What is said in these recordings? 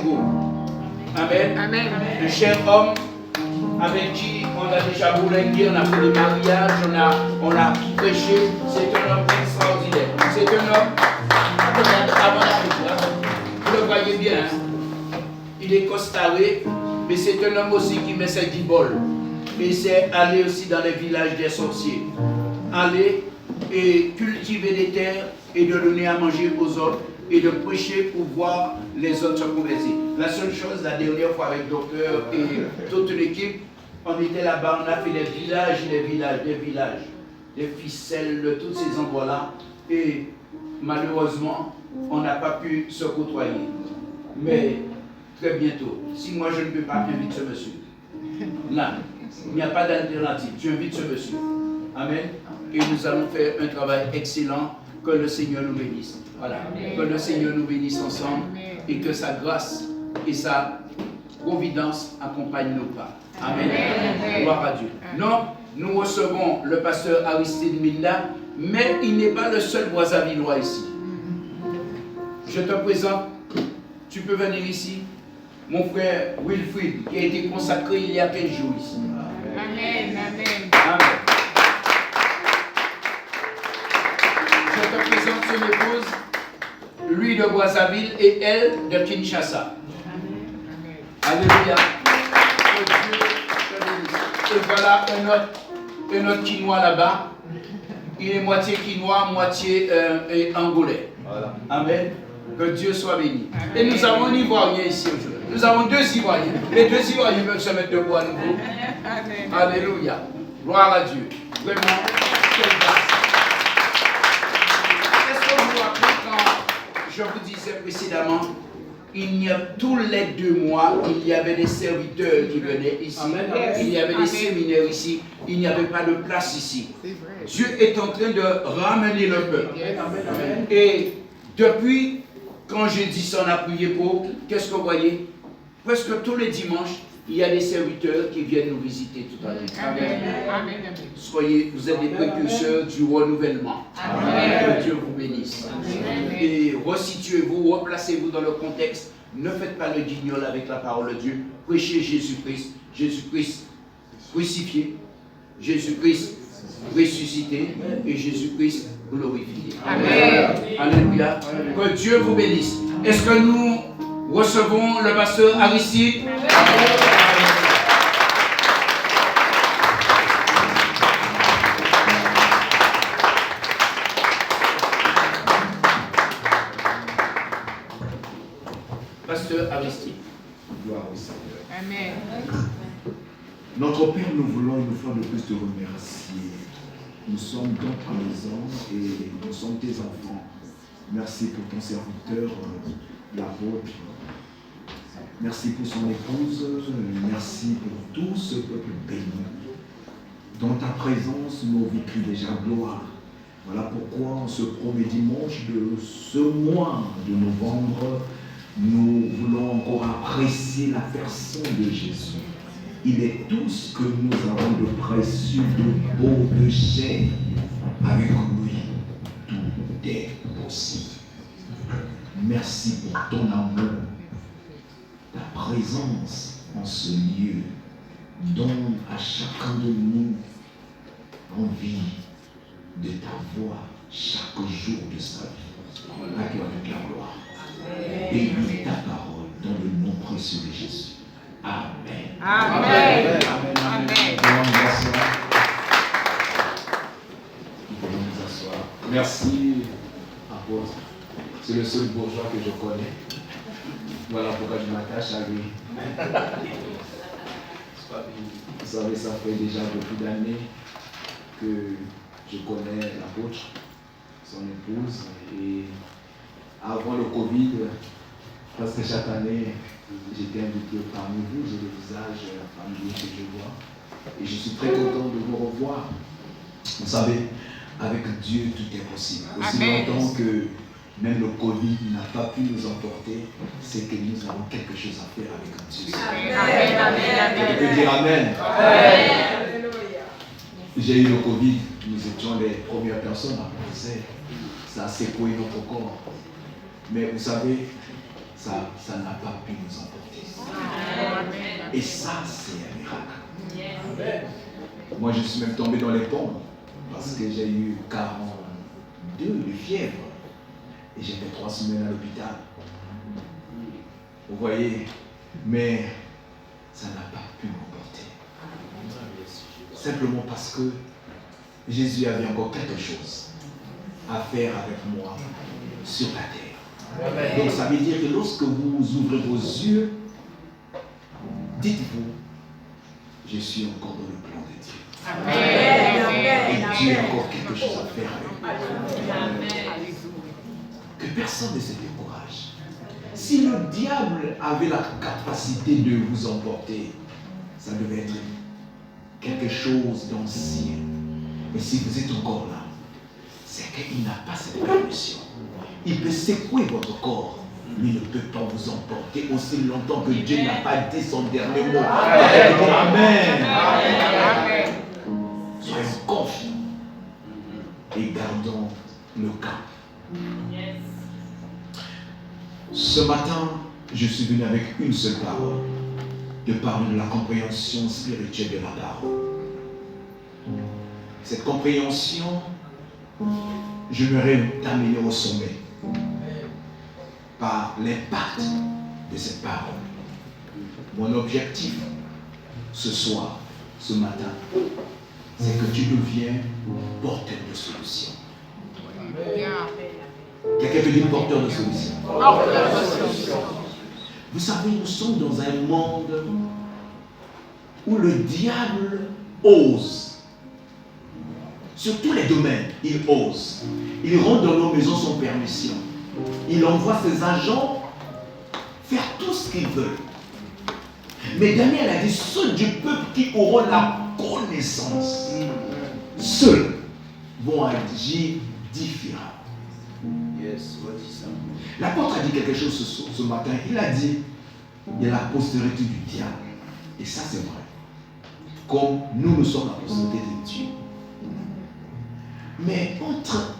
nouveau. Amen. Amen. Le cher homme avec qui on a déjà bourlingué, on a fait des mariages, on a prêché. C'est un homme extraordinaire. C'est un homme, vous le voyez bien, hein? Il est costaré, mais c'est un homme aussi qui met ses 10 bols. Et c'est aller aussi dans les villages des sorciers. Aller et cultiver les terres et de donner à manger aux autres et de prêcher pour voir les autres se convertir. La seule chose, la dernière fois avec le docteur et toute l'équipe, on était là-bas, on a fait des villages, des ficelles de tous ces endroits-là. Et malheureusement, on n'a pas pu se côtoyer. Mais très bientôt, si moi je ne peux pas, invite ce monsieur. Là, il n'y a pas d'alternative. Tu invites ce monsieur. Amen. Et nous allons faire un travail excellent. Que le Seigneur nous bénisse. Voilà. Que le Seigneur nous bénisse ensemble et que sa grâce et sa providence accompagnent nos pas. Amen. Gloire à Dieu. Non, nous recevons le pasteur Aristide Minda, mais il n'est pas le seul Brazzavillois ici. Je te présente, tu peux venir ici, mon frère Wilfried, qui a été consacré il y a 15 jours ici. Amen. Amen. Amen. Je te présente son épouse, lui de Brazzaville et elle de Kinshasa. Alléluia. Que Dieu te bénisse. Et voilà un autre Quinois là-bas. Il est moitié Quinois, moitié Angolais. Voilà. Amen. Que Dieu soit béni. Et nous avons un Ivoirien ici aujourd'hui. Nous avons 2 Ivoiriens. Les 2 Ivoiriens peuvent se mettre debout à nouveau. Amen. Alléluia. Gloire à Dieu. Vraiment, quelle grâce. Est-ce que vous vous rappelez quand je vous disais précédemment, tous les 2 mois, il y avait des serviteurs qui venaient ici. Amen. Il y avait des séminaires ici. Il n'y avait pas de place ici. Dieu est en train de ramener le peuple. Amen. Et depuis, quand j'ai dit ça, on a prié pour, qu'est-ce que vous voyez? Presque tous les dimanches, il y a des serviteurs qui viennent nous visiter tout à l'heure. Amen. Amen. Soyez, vous êtes des précurseurs du renouvellement. Amen. Que Dieu vous bénisse. Amen. Et resituez-vous, replacez-vous dans le contexte. Ne faites pas le guignol avec la parole de Dieu. Prêchez Jésus-Christ. Jésus-Christ crucifié. Jésus-Christ ressuscité. Et Jésus-Christ glorifié. Amen. Alléluia. Que Dieu vous bénisse. Est-ce que nous recevons le pasteur Aristide? Pasteur Aristide. Gloire au Seigneur. Amen. Notre Père, nous voulons une fois de plus te remercier. Nous sommes dans ta maison et nous sommes tes enfants. Merci pour ton serviteur, l'apôtre. Merci pour son épouse. Merci pour tout ce peuple béni. Dans ta présence, nos vies crient déjà gloire. Voilà pourquoi, en ce premier dimanche de ce mois de novembre, nous voulons encore apprécier la personne de Jésus. Il est tout ce que nous avons de précieux, de beau, de cher. Avec lui, tout est possible. Merci pour ton amour, ta présence en ce lieu. Donne à chacun de nous envie de ta voix chaque jour de sa vie. Avec la gloire. Bénis ta parole dans le nom précieux de Jésus. Amen. Amen. Amen. Nous pouvons nous asseoir. Merci, apôtre. C'est le seul bourgeois que je connais. Voilà pourquoi je m'attache à lui. Vous savez, ça fait déjà beaucoup d'années que je connais l'apôtre, son épouse. Et avant le Covid, presque chaque année, j'étais invité parmi vous, j'ai le visage familier que je vois. Et je suis très content de vous revoir. Vous savez, avec Dieu, tout est possible. Aussi Amen. longtemps que même le Covid n'a pas pu nous emporter, c'est que nous avons quelque chose à faire avec Dieu. Amen. Amen. Je peux dire Amen. Amen. J'ai eu le Covid, nous étions les premières personnes à penser. Ça a secoué notre corps. Mais vous savez, ça n'a pas pu nous emporter. Et ça, c'est un miracle. Moi, je suis même tombé dans les pommes parce que j'ai eu 42 de fièvre et j'étais 3 semaines à l'hôpital. Vous voyez, mais ça n'a pas pu m'emporter. Simplement parce que Jésus avait encore quelque chose à faire avec moi sur la terre. Donc ça veut dire que lorsque vous ouvrez vos yeux, dites-vous, je suis encore dans le plan de Dieu. Et Dieu a encore quelque chose à faire avec moi. Que personne ne se décourage. Si le diable avait la capacité de vous emporter, ça devait être quelque chose d'ancien. Mais si vous êtes encore là, c'est qu'il n'a pas cette permission. Il peut secouer votre corps, mais il ne peut pas vous emporter aussi longtemps que Dieu n'a pas dit son dernier mot. Amen. Soyons confiants et gardons le cap. Ce matin, je suis venu avec une seule parole, de parler de la compréhension spirituelle de la parole. Cette compréhension, j'aimerais t'amener au sommet par l'impact de cette parole. Mon objectif ce soir, ce matin, c'est que tu deviens porteur de solution. Quelqu'un peut dire porteur de solution. Vous savez, nous sommes dans un monde où le diable ose. Sur tous les domaines, il ose. Il rentre dans nos maisons sans permission. Il envoie ses agents faire tout ce qu'ils veulent. Mais Daniel a dit, ceux du peuple qui auront la connaissance, ceux vont agir différemment. Yes, redis ça. L'apôtre a dit quelque chose ce matin. Il a dit, il y a la postérité du diable. Et ça, c'est vrai. Comme nous sommes la postérité de Dieu. Mais entre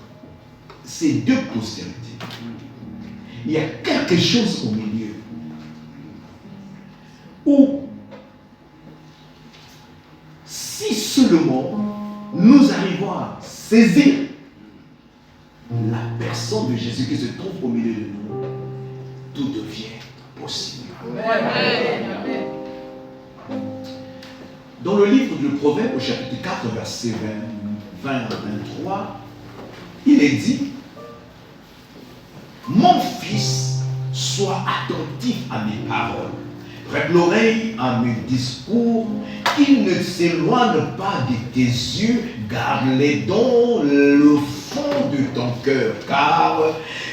ces deux postérités, il y a quelque chose au milieu où, si seulement nous arrivons à saisir la personne de Jésus qui se trouve au milieu de nous, tout devient possible. Amen. Dans le livre du Proverbe, au chapitre 4, verset 20 à 23, il est dit, mon fils, sois attentif à mes paroles, prête l'oreille à mes discours, qu'ils ne s'éloignent pas de tes yeux, garde-les dans le fond de ton cœur, car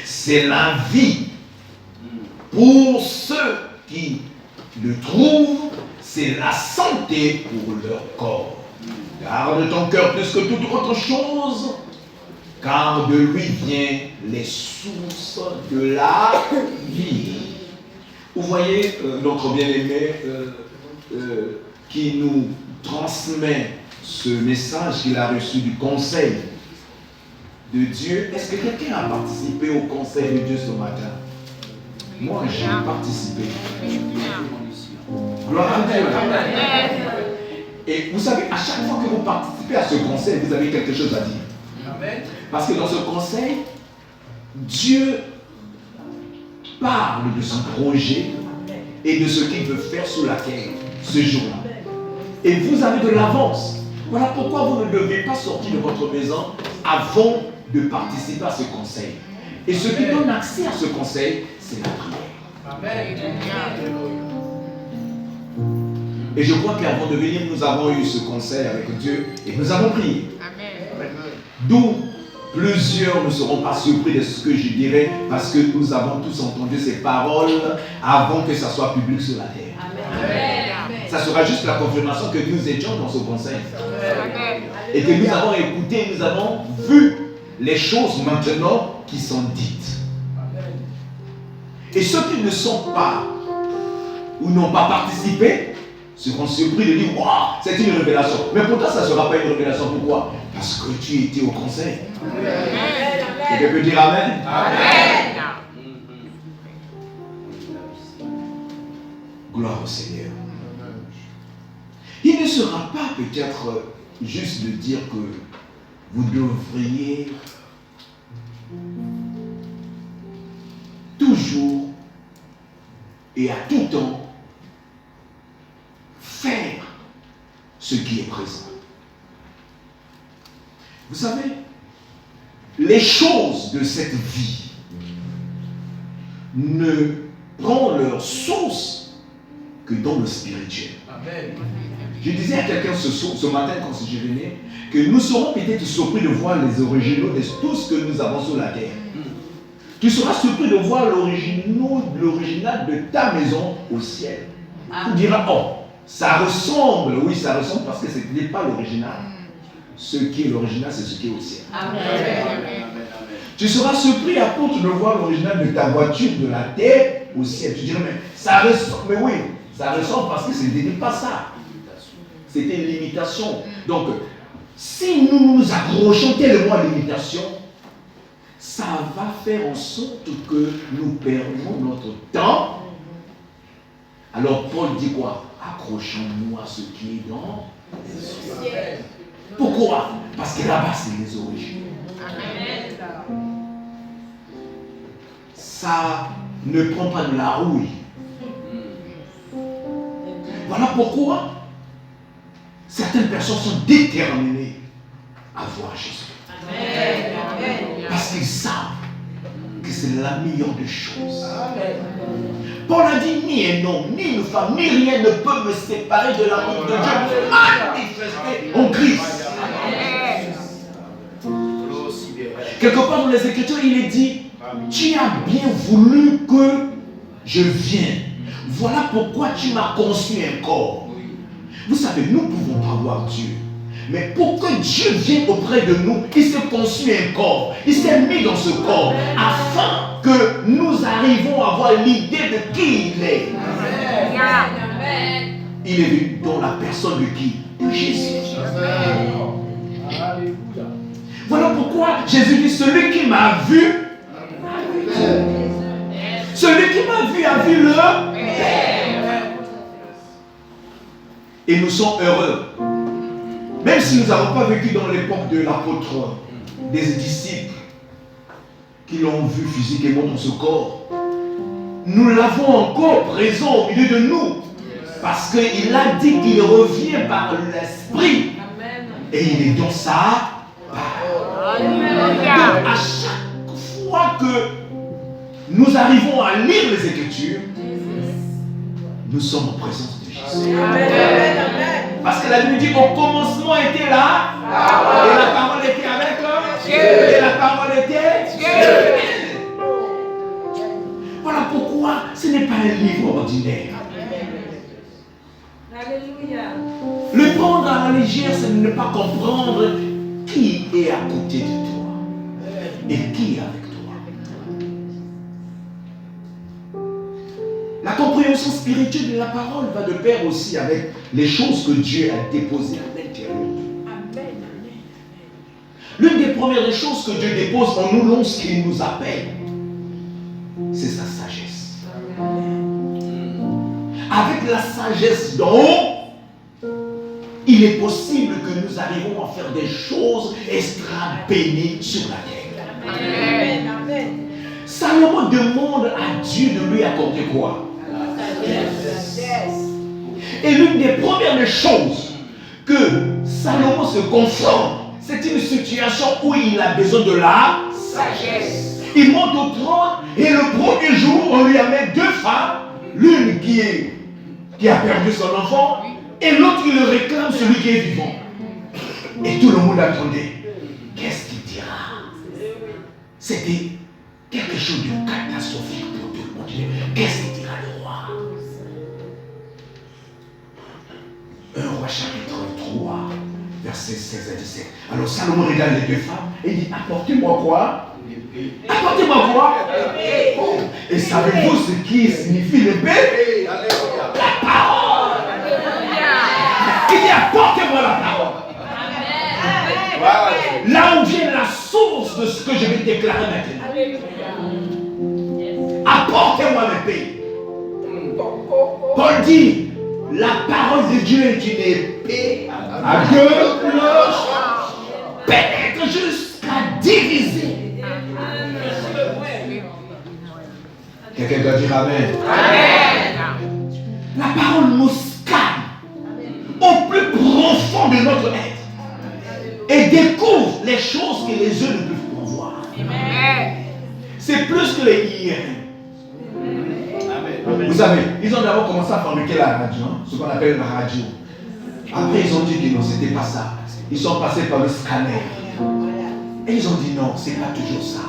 c'est la vie. Pour ceux qui le trouvent, c'est la santé pour leur corps. Garde ton cœur plus que toute autre chose, car de lui viennent les sources de la vie. Vous voyez notre bien-aimé qui nous transmet ce message qu'il a reçu du conseil de Dieu. Est-ce que quelqu'un a participé au conseil de Dieu ce matin? Moi, j'ai participé. Gloire à Dieu. Et vous savez, à chaque fois que vous participez à ce conseil, vous avez quelque chose à dire. Parce que dans ce conseil, Dieu parle de son projet et de ce qu'il veut faire sur la terre ce jour-là. Et vous avez de l'avance. Voilà pourquoi vous ne devez pas sortir de votre maison avant de participer à ce conseil. Et ce qui donne accès à ce conseil, c'est la prière. Amen. Et je crois qu'avant de venir, nous avons eu ce conseil avec Dieu et nous avons prié. D'où plusieurs ne seront pas surpris de ce que je dirai parce que nous avons tous entendu ces paroles avant que ça soit public sur la terre. Amen. Ça sera juste la confirmation que nous étions dans ce conseil. Amen. Et que nous avons écouté, nous avons vu les choses maintenant qui sont dites. Amen. Et ceux qui ne sont pas ou n'ont pas participé seront surpris de dire « Waouh, c'est une révélation ». Mais pourtant, ça ne sera pas une révélation. Pourquoi? Parce que tu étais au conseil. Quelqu'un peut dire Amen. Amen. Gloire au Seigneur. Il ne sera pas peut-être juste de dire que vous devriez toujours et à tout temps faire ce qui est présent. Vous savez, les choses de cette vie ne prennent leur source que dans le spirituel. Amen. Je disais à quelqu'un ce matin quand je venais que nous serons peut-être surpris de voir les originaux de tout ce que nous avons sur la terre. Tu seras surpris de voir l'original de ta maison au ciel. Tu diras, oh, ça ressemble, oui, ça ressemble parce que ce n'est pas l'original. Ce qui est l'original, c'est ce qui est au ciel. Amen. Tu seras surpris à compte de voir l'original de ta voiture de la terre au ciel. Tu diras, mais ça ressemble, mais oui, ça ressemble parce que ce n'était pas ça. C'était une limitation. Donc, si nous nous accrochons tellement à l'imitation, ça va faire en sorte que nous perdons notre temps. Alors Paul dit quoi? Accrochons-nous à ce qui est dans le ciel. Pourquoi? Parce que là-bas, c'est les origines. Ça ne prend pas de la rouille. Voilà pourquoi certaines personnes sont déterminées à voir Jésus. Parce qu'ils savent que c'est la meilleure des choses. Paul a dit, ni un homme, ni une femme, ni rien ne peut me séparer de l'amour de Dieu manifesté en Christ. Quelque part dans les Écritures, il est dit, tu as bien voulu que je vienne. Voilà pourquoi tu m'as conçu un corps. Vous savez, nous pouvons pas voir Dieu. Mais pour que Dieu vienne auprès de nous, il s'est conçu un corps. Il s'est mis dans ce corps afin que nous arrivions à avoir l'idée de qui il est. Il est venu dans la personne de qui? De Jésus. Voilà pourquoi Jésus dit, celui qui m'a vu, celui qui m'a vu a vu le Père. Et nous sommes heureux. Même si nous n'avons pas vécu dans l'époque de l'apôtre, des disciples qui l'ont vu physiquement dans ce corps, nous l'avons encore présent au milieu de nous. Parce qu'il a dit qu'il revient par l'Esprit. Et il est dans sa parole. Donc, à chaque fois que nous arrivons à lire les Écritures, nous sommes en présence de Jésus. Parce que la Bible dit au commencement était là, et la parole était avec Dieu, et la parole était Dieu. Voilà pourquoi ce n'est pas un livre ordinaire. Le prendre à la légère, c'est ne pas comprendre qui est à côté de toi et qui est avec toi. La compréhension spirituelle de la parole va de pair aussi avec les choses que Dieu a déposées à l'intérieur. L'une des premières choses que Dieu dépose en nous lorsqu'il nous appelle, c'est sa sagesse. Avec la sagesse d'en haut, il est possible que nous arrivions à faire des choses extra-bénies sur la terre. Amen. Salomon demande à Dieu de lui accorder quoi? Et l'une des premières choses que Salomon se confronte, c'est une situation où il a besoin de la sagesse. Il monte au trône et le premier jour, on lui amène deux femmes, l'une qui a perdu son enfant et l'autre qui le réclame, celui qui est vivant. Et tout le monde attendait. Qu'est-ce qu'il dira? C'était quelque chose de catastrophique pour tout le monde. Qu'est-ce qu'il dira le roi? 1 Roi chapitre 3, versets 16 à 17. Alors Salomon regarde les deux femmes et dit, apportez-moi quoi? Apportez-moi quoi? Oh. Et savez-vous ce qui signifie l'épée? La parole. Il dit, apportez-moi la parole. Là où vient la source de ce que je vais déclarer maintenant. Apportez-moi l'épée. Paul dit, la parole de Dieu est une épée à deux tranchants, pénètre jusqu'à diviser. Quelqu'un doit dire Amen. La parole nous scanne au plus profond de notre être et découvre les choses que les yeux ne peuvent pas voir. C'est plus que les IRM. Vous savez, ils ont d'abord commencé à fabriquer la radio, ce qu'on appelle la radio. Après, ils ont dit que non, c'était pas ça. Ils sont passés par le scanner. Et ils ont dit non, c'est pas toujours ça.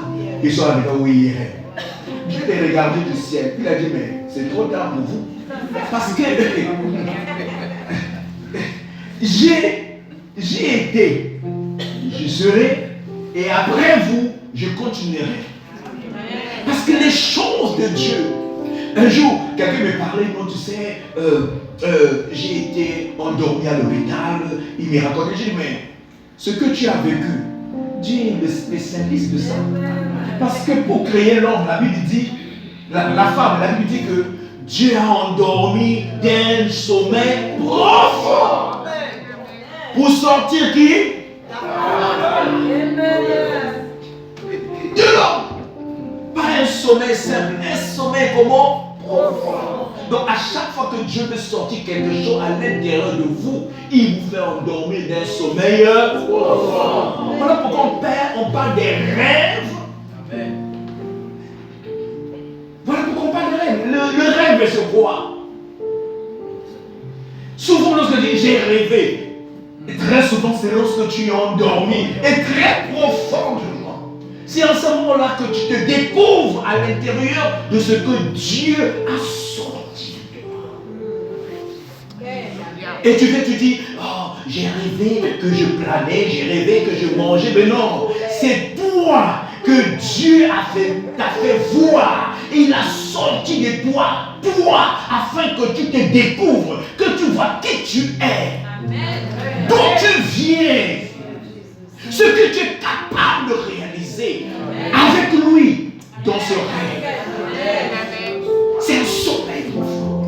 Ils sont arrivés au IRM. Dieu les regardé du ciel. Il a dit, mais c'est trop tard pour vous. Parce que j'ai été, je serai, et après vous, je continuerai. Parce que les choses de Dieu, un jour, quelqu'un me parlait, non, tu sais, j'ai été endormi à l'hôpital, il me racontait, j'ai dit, mais ce que tu as vécu, Dieu est le spécialiste de ça. Parce que pour créer l'homme, la Bible dit, la femme, la Bible dit que Dieu a endormi d'un sommeil profond. Pour sortir qui? De l'homme. Pas un sommeil simple, un sommeil comment? Profond. Donc à chaque fois que Dieu veut sortir quelque chose à l'intérieur de vous, il vous fait endormir d'un sommeil profond. Voilà pourquoi on parle des rêves. Amen. Voilà pourquoi on parle de rêve. Le rêve, c'est quoi? Souvent, lorsque je dis j'ai rêvé, et très souvent, c'est lorsque tu es endormi, et très profondément. C'est en ce moment-là que tu te découvres à l'intérieur de ce que Dieu a sorti de toi. Et tu dis, oh, j'ai rêvé que je planais, j'ai rêvé que je mangeais. Mais non, c'est toi que Dieu t'a fait voir. Il a sorti de toi, afin que tu te découvres, que tu vois qui tu es, d'où tu viens, ce que tu es capable de réaliser avec lui dans ce rêve. C'est un sommeil profond.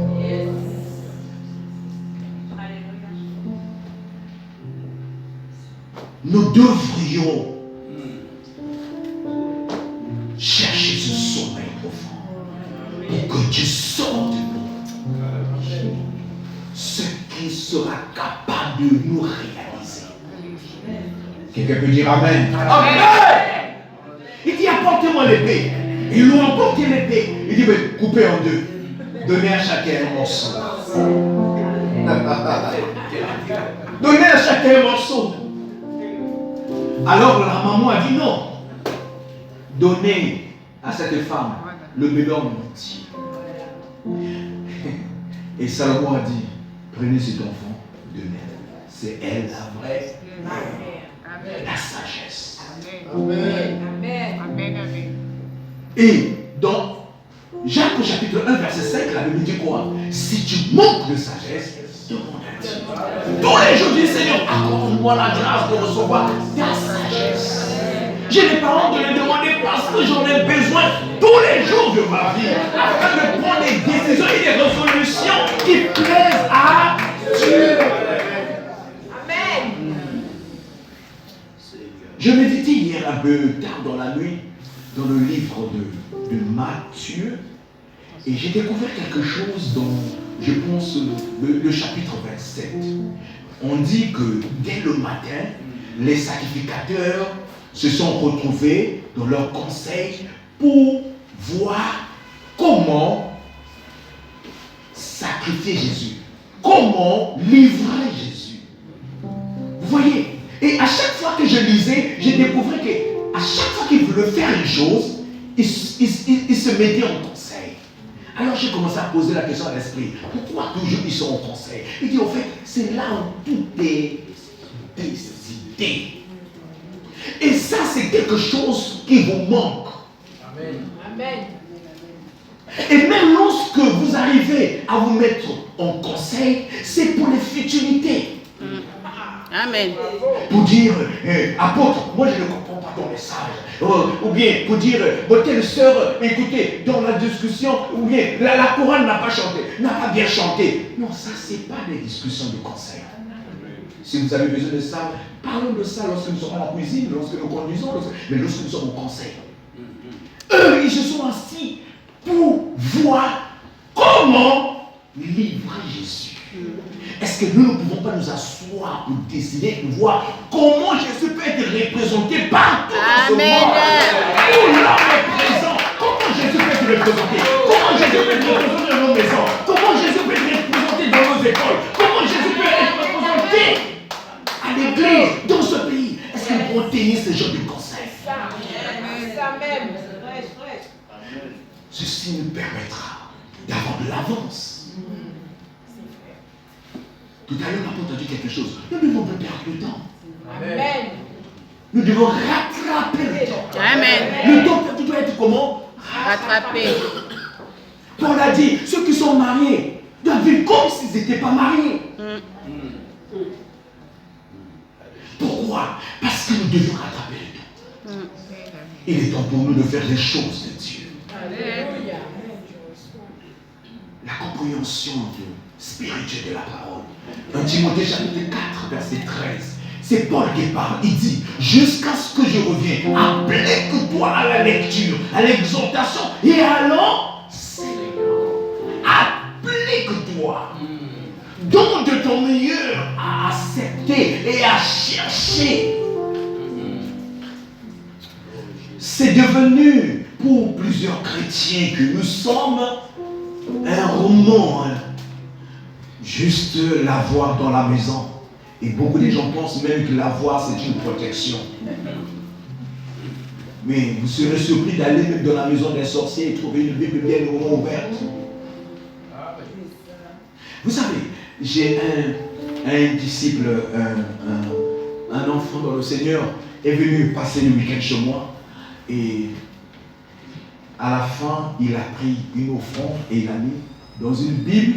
Nous devrions chercher ce sommeil profond pour que Dieu sorte de nous ce qui sera capable de nous réaliser. Quelqu'un peut dire Amen. Amen. Il dit apportez-moi l'épée. Ils lui ont apporté l'épée. Il dit mais coupez en deux. Donnez à chacun un morceau. Donnez à chacun un morceau. Alors la maman a dit non. Donnez à cette femme le melon entier. Et Salomon a dit, prenez cet enfant de même. C'est elle la vraie, la sagesse. Amen. Amen. Et dans Jacques chapitre 1 verset 5, la Bible dit quoi? Si tu manques de sagesse, demande à Dieu. Tous les jours, dis Seigneur, accorde-moi la grâce de recevoir ta sagesse. Je n'ai pas honte de le demander parce que j'en ai besoin tous les jours de ma vie afin de prendre des décisions et des résolutions qui plaisent à Dieu. Amen. Je méditais hier un peu tard dans la nuit dans le livre de Matthieu et j'ai découvert quelque chose dans, je pense, le chapitre 27. On dit que dès le matin, les sacrificateurs se sont retrouvés dans leur conseil pour voir comment sacrifier Jésus, comment livrer Jésus. Vous voyez? Et à chaque fois que je lisais, j'ai découvert qu'à chaque fois qu'ils voulaient faire une chose, ils se mettaient en conseil. Alors j'ai commencé à poser la question à l'esprit, pourquoi toujours ils sont en conseil? Il dit, en fait, c'est là où tout est décidé. Et ça, c'est quelque chose qui vous manque. Amen. Amen. Et même lorsque vous arrivez à vous mettre en conseil, c'est pour les futurités. Amen. Pour dire, apôtre, moi je ne comprends pas ton message. Ou bien pour dire, telle sœur, écoutez, dans la discussion, ou bien la chorale n'a pas chanté, n'a pas bien chanté. Non, ça, c'est pas des discussions de conseil. Si vous avez besoin de ça, parlons de ça lorsque nous sommes en cuisine, lorsque nous conduisons, mais lorsque nous sommes au conseil. Eux, ils se sont assis pour voir comment livrer Jésus. Est-ce que nous ne pouvons pas nous asseoir pour décider de voir comment Jésus peut être représenté partout dans ce monde? Où l'homme est présent, comment Jésus peut être représenté? Comment Jésus peut être représenté dans nos maisons? Comment Jésus peut être représenté dans nos écoles? Comment Jésus peut être représenté à l'église, dans ce pays? Est-ce que nous pouvons tenir ce genre de conseil? Ça même. Ceci nous permettra d'avoir de l'avance. Tout à l'heure, on a entendu quelque chose. Nous ne devons pas perdre le temps. Amen. Nous devons rattraper le temps. Amen. Le temps doit être comment? Rattraper. Paul a dit, ceux qui sont mariés doivent vivre comme s'ils n'étaient pas mariés. Pourquoi? Parce que nous devons rattraper le temps. Il est temps pour nous de faire les choses de Dieu. Alléluia. La compréhension spirituelle de la parole. 1 Timothée chapitre 4, verset 13. C'est Paul qui parle. Il dit, jusqu'à ce que je revienne, applique-toi à la lecture, à l'exhortation et à l'enseignement. Applique-toi. Donne de ton meilleur à accepter et à chercher. C'est devenu pour plusieurs chrétiens que nous sommes un roman. Juste l'avoir dans la maison. Et beaucoup de gens pensent même que l'avoir c'est une protection. Mais vous serez surpris d'aller même dans la maison d'un sorcier et trouver une Bible bien ouverte. Vous savez, j'ai un disciple, un enfant dans le Seigneur, est venu passer le week-end chez moi. Et à la fin, il a pris une offrande et il l'a mis dans une Bible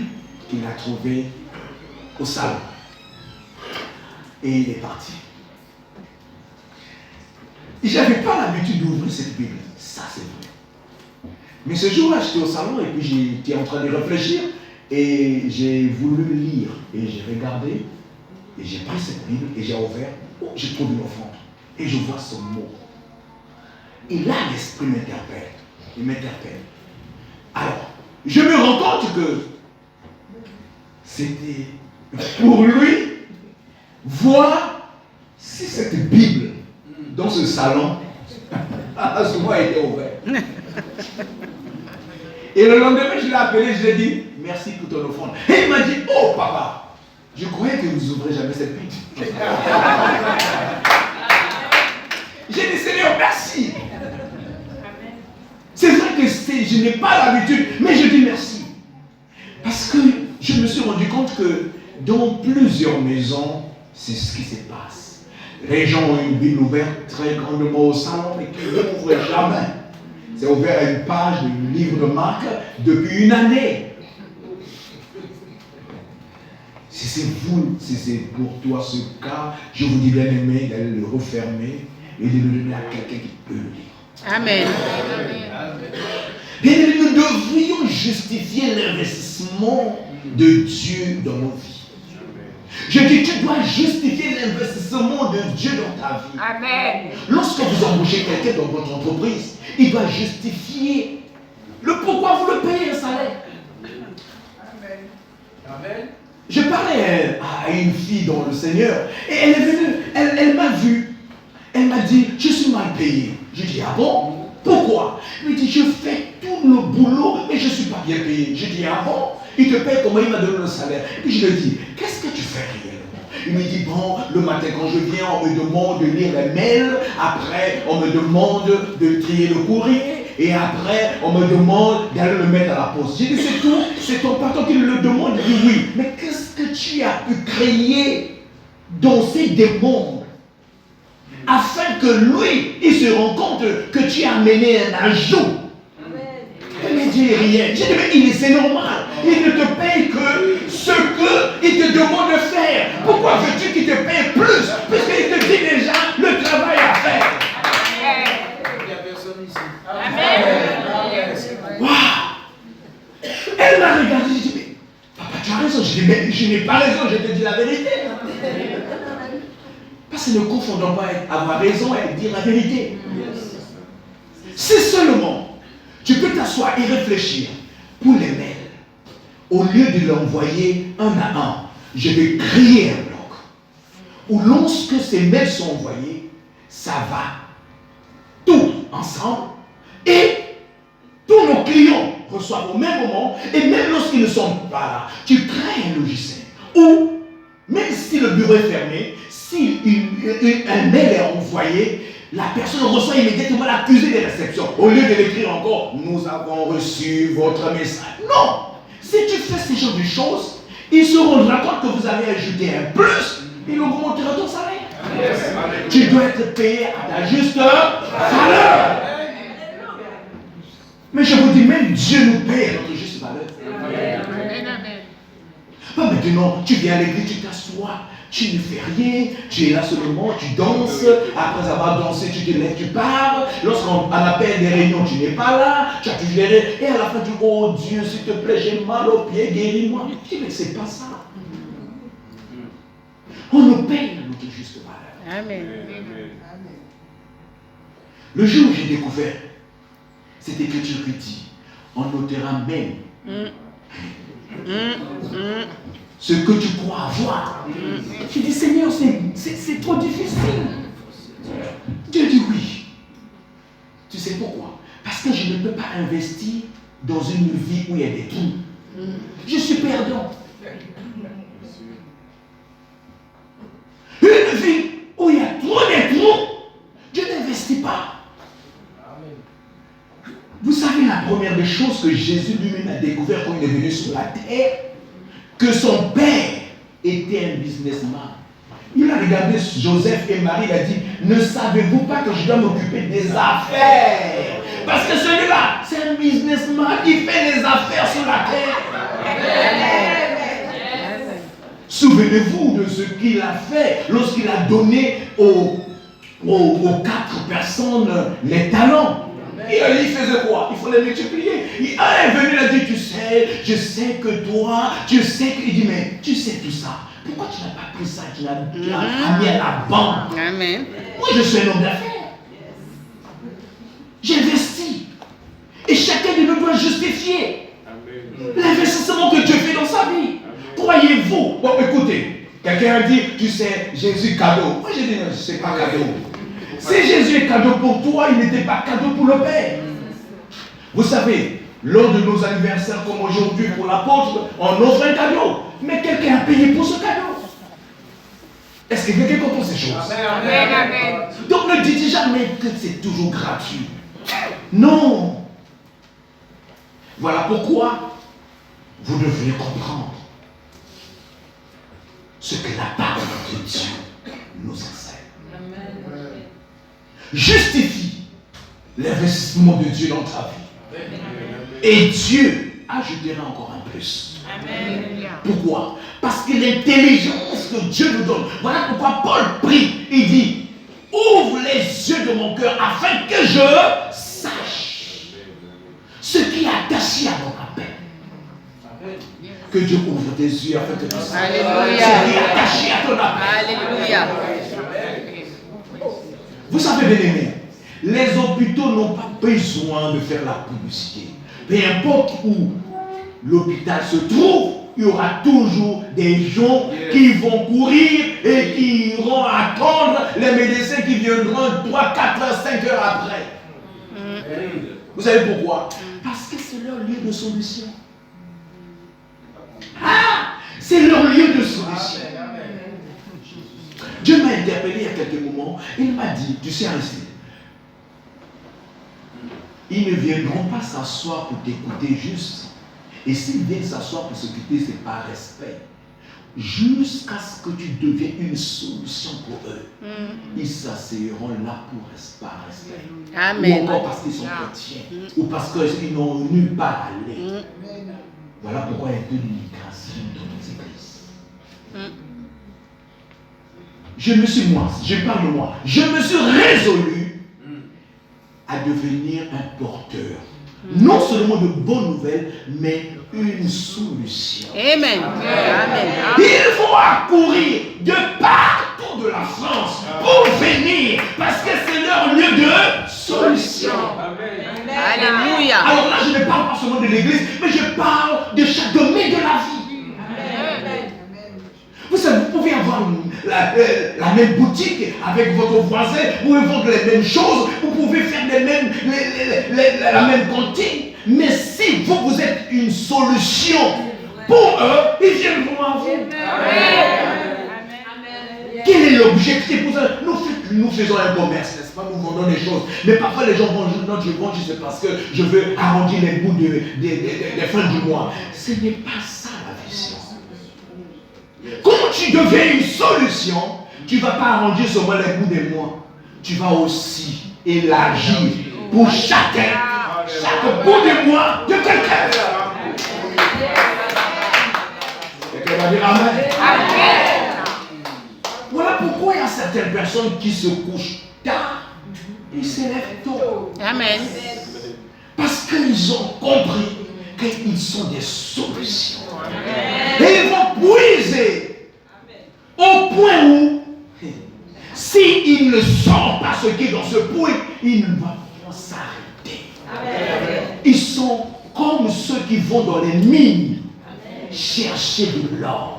qu'il a trouvée au salon. Et il est parti. Et je n'avais pas l'habitude d'ouvrir cette Bible. Ça, c'est vrai. Mais ce jour-là, j'étais au salon et puis j'étais en train de réfléchir et j'ai voulu lire. Et j'ai regardé et j'ai pris cette Bible et j'ai ouvert. Oh, j'ai trouvé une offrande. Et je vois ce mot. Et là, l'esprit m'interpelle. Il m'interpelle. Alors, je me rends compte que c'était pour lui voir si cette Bible dans ce salon a souvent été ouverte. Et le lendemain, je l'ai appelé, je lui ai dit merci pour ton offrande. Et il m'a dit, oh papa, je croyais que vous n'ouvrez jamais cette Bible. J'ai dit, Seigneur, merci. C'est vrai que je n'ai pas l'habitude, mais je dis merci. Parce que je me suis rendu compte que dans plusieurs maisons, c'est ce qui se passe. Les gens ont une Bible ouverte très grandement au salon, mais qui ne l'ouvrent jamais. C'est ouvert à une page du livre de Marc depuis une année. Si c'est vous, si c'est pour toi ce cas, je vous dis bien aimé d'aller le refermer et de le donner à quelqu'un qui peut le lire. Amen. Bien aimé, nous devrions justifier l'investissement de Dieu dans nos vies. Je dis, tu dois justifier l'investissement de Dieu dans ta vie. Amen. Lorsque vous embauchez quelqu'un dans votre entreprise, il doit justifier le pourquoi vous le payez un salaire. Amen. Amen. Je parlais à une fille dans le Seigneur et elle est venue, elle m'a vu. Elle m'a dit, je suis mal payé. Je dis, ah bon? Pourquoi? Il me dit, je fais tout le boulot et je ne suis pas bien payé. Je dis, ah bon? Il te paye comment? Il m'a donné le salaire. Et puis je lui dis, qu'est-ce que tu fais réellement? Il me dit, bon, le matin quand je viens, on me demande de lire les mails. Après, on me demande de trier le courrier. Et après, on me demande d'aller le mettre à la poste. J'ai dit, c'est tout. C'est ton patron qui le demande. Il dit, oui. Mais qu'est-ce que tu as pu créer dans ces démons afin que lui, il se rende compte que tu as mené un ajout? Il ne dit rien. J'ai dit, mais c'est normal. Il ne te paye que ce qu'il te demande de faire. Pourquoi veux-tu qu'il te paye plus? Puisqu'il te dit déjà le travail à faire. raison. Je dis, mais je n'ai pas raison, je te dis la vérité. Parce que ne confondons pas avoir raison et dire la vérité. Si seulement tu peux t'asseoir et réfléchir pour les mails, au lieu de l'envoyer un à un, je vais créer un bloc où lorsque ces mails sont envoyés, ça va tout ensemble et tous nos clients reçoivent au même moment et même lorsqu'ils ne sont pas là, tu crées un logiciel où même si le bureau est fermé, si un mail est envoyé, la personne reçoit immédiatement l'accusé de réception. Au lieu de l'écrire encore, nous avons reçu votre message. Non! Si tu fais ce genre de choses, il se rendra compte que vous avez ajouté un plus, il augmentera ton salaire. Yes. Tu dois être payé à ta juste valeur. Mais je vous dis, même Dieu nous paye à notre juste valeur. Pas maintenant, tu viens à l'église, tu t'assois, tu ne fais rien, tu es là seulement, tu danses, après avoir dansé, tu te lèves, tu pars. Lorsqu'on appelle des réunions, tu n'es pas là, tu as toujours les rêves, et à la fin tu dis, oh Dieu, s'il te plaît, j'ai mal aux pieds, guéris-moi. Je dis, mais c'est pas ça. On nous paye à notre juste valeur. Amen. Le jour où j'ai découvert cette écriture qui dit, on notera même ce que tu crois avoir. Tu dis, Seigneur, c'est trop difficile. Dieu dit oui. Tu sais pourquoi? Parce que je ne peux pas investir dans une vie où il y a des trous. Je suis perdant. Une vie où il y a trop de trous, Dieu n'investit pas. Vous savez la première des choses que Jésus lui-même a découvert quand il est venu sur la terre, que son père était un businessman. Il a regardé Joseph et Marie, il a dit, ne savez-vous pas que je dois m'occuper des affaires? Parce que celui-là, c'est un businessman qui fait des affaires sur la terre. Souvenez-vous de ce qu'il a fait lorsqu'il a donné aux 4 personnes les talents. Il faisait quoi? Il faut les multiplier. Il est venu, il a dit, tu sais, je sais que toi, tu sais que... Il dit, mais tu sais tout ça. Pourquoi tu n'as pas pris ça? Tu l'as mis à la banque. Amen. Moi, je suis un homme d'affaires. J'investis. Et chacun de nous doit justifier l'investissement que Dieu fait dans sa vie. Croyez-vous? Bon, écoutez, quelqu'un a dit, tu sais, Jésus cadeau. Moi, j'ai dit, non, ce n'est pas cadeau. Si Jésus est cadeau pour toi, il n'était pas cadeau pour le Père. Vous savez, lors de nos anniversaires comme aujourd'hui pour l'apôtre, on offre un cadeau. Mais quelqu'un a payé pour ce cadeau. Est-ce que quelqu'un comprend ces choses? Amen. Amen. Donc ne dites jamais que c'est toujours gratuit. Non. Voilà pourquoi vous devez comprendre ce que la parole de Dieu nous enseigne. Justifie l'investissement de Dieu dans ta vie. Et Dieu ajoutera encore un plus. Amen. Pourquoi? Parce que l'intelligence que Dieu nous donne. Voilà pourquoi Paul prie. Il dit, ouvre les yeux de mon cœur afin que je sache ce qui est attaché à mon appel. Que Dieu ouvre tes yeux afin que tu saches Alléluia. ce qui est attaché à ton appel. Alléluia. Vous savez, bien aimés, les hôpitaux n'ont pas besoin de faire la publicité. Peu importe où l'hôpital se trouve, il y aura toujours des gens qui vont courir et qui iront attendre les médecins qui viendront 3, 4, 5 heures après. Vous savez pourquoi? Parce que c'est leur lieu de solution. Ah, c'est leur lieu de solution. Dieu m'a interpellé il y a quelques moments. Il m'a dit, tu sais ainsi, ils ne viendront pas s'asseoir pour t'écouter juste. Et s'ils viennent s'asseoir pour s'écouter, c'est par respect. Jusqu'à ce que tu deviennes une solution pour eux. Ils s'asseoiront là par respect. Amen. Ou encore parce qu'ils sont chrétiens. Ou parce qu'ils n'ont nulle part à aller. Voilà pourquoi il y a de l'immigration dans nos églises. Je parle de moi, je me suis résolu à devenir un porteur Non seulement de bonnes nouvelles, mais une solution. Amen. Amen. Il faut accourir de partout de la France pour venir, parce que c'est leur lieu de solution. Alléluia. Alors là, je ne parle pas seulement de l'église, mais je parle de chaque domaine de la vie. Vous savez, vous pouvez avoir la même boutique avec votre voisin, vous pouvez vendre les mêmes choses, vous pouvez faire la même cantine, mais si vous êtes une solution pour eux, ils viendront à vous. Quel est l'objectif? Nous faisons un commerce, n'est-ce pas? Nous vendons des choses. Mais parfois les gens vont dire non, je vends juste parce que je veux arrondir les bouts des fins du mois. Ce n'est pas ça la vision. Quand tu deviens une solution, tu ne vas pas arrondir seulement les bouts des mois. Tu vas aussi élargir pour chaque bout des mois de quelqu'un. Quelqu'un va dire amen. Amen. Voilà pourquoi il y a certaines personnes qui se couchent tard et se lèvent tôt. Amen. Parce qu'ils ont compris qu'ils sont des solutions. Et ils vont puiser au point où, s'ils ne sortent pas ce qui est dans ce puits, ils ne vont pas s'arrêter. Ils sont comme ceux qui vont dans les mines chercher de l'or.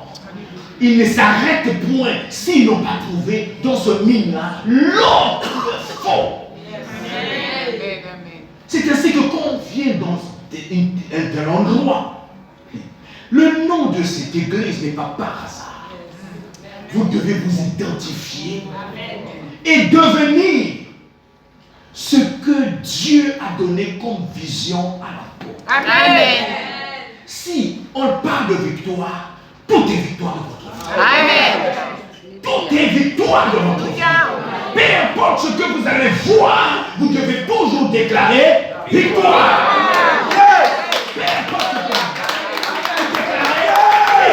Ils ne s'arrêtent point s'ils n'ont pas trouvé dans ce mine-là l'or qu'il faut. C'est ainsi que quand on vient dans un tel endroit, le nom de cette église n'est pas par hasard. Vous devez vous identifier et devenir ce que Dieu a donné comme vision à la peau. Amen. Si on parle de victoire, tout est victoire de votre vie. Amen. Tout est victoire de votre vie. Peu importe ce que vous allez voir, vous devez toujours déclarer victoire. Peu importe ce que vous déclarez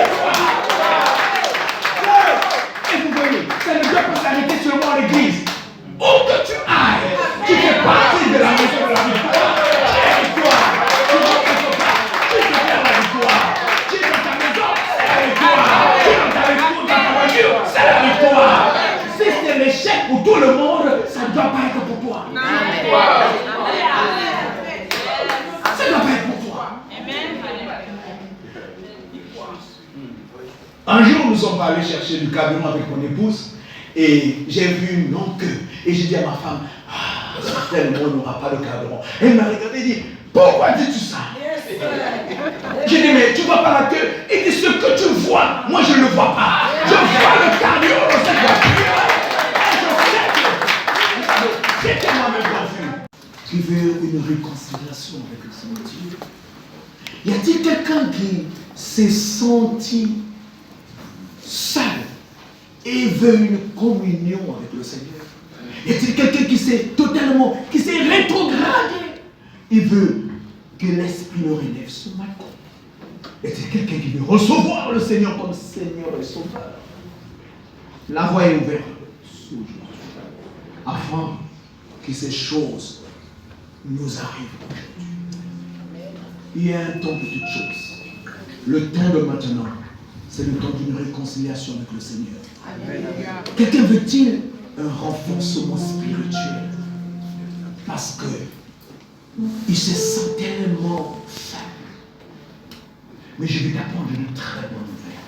victoire. Et vous voyez, ça ne doit pas s'arrêter seulement à l'église. Où que tu ailles, tu fais partie de la maison de la victoire. Tu es victoire. Tu rentres quelque part, tu te fais la victoire. Tu es dans ta maison, c'est la victoire. Tu es dans ta voiture, c'est la victoire. Si c'est l'échec pour tout le monde, ça ne doit pas être pour toi. Ça ne doit pas être pour toi. Un jour, nous sommes allés chercher du carburant avec mon épouse et j'ai vu une longue queue. Et j'ai dit à ma femme, certainement on n'aura pas de carburant. Elle m'a regardé et dit, pourquoi dis-tu ça? J'ai dit, mais tu ne vois pas la queue? Il dit, ce que tu vois, moi je ne le vois pas. Je vois le carburant dans cette voiture. Et je sais que j'étais moi-même confus. Tu veux une réconciliation avec le Seigneur? Y a-t-il quelqu'un qui s'est senti seul et veut une communion avec le Seigneur? Y a-t-il quelqu'un qui s'est rétrogradé et veut que l'Esprit le relève ce matin? Y a-t-il quelqu'un qui veut recevoir le Seigneur comme Seigneur et Sauveur? La voie est ouverte aujourd'hui afin que ces choses nous arrivent aujourd'hui. Il y a un temps pour toutes choses. Le temps de maintenant, c'est le temps d'une réconciliation avec le Seigneur. Quelqu'un veut-il un renforcement spirituel? Parce que il se sent tellement faible. Mais je vais t'apprendre une très bonne nouvelle.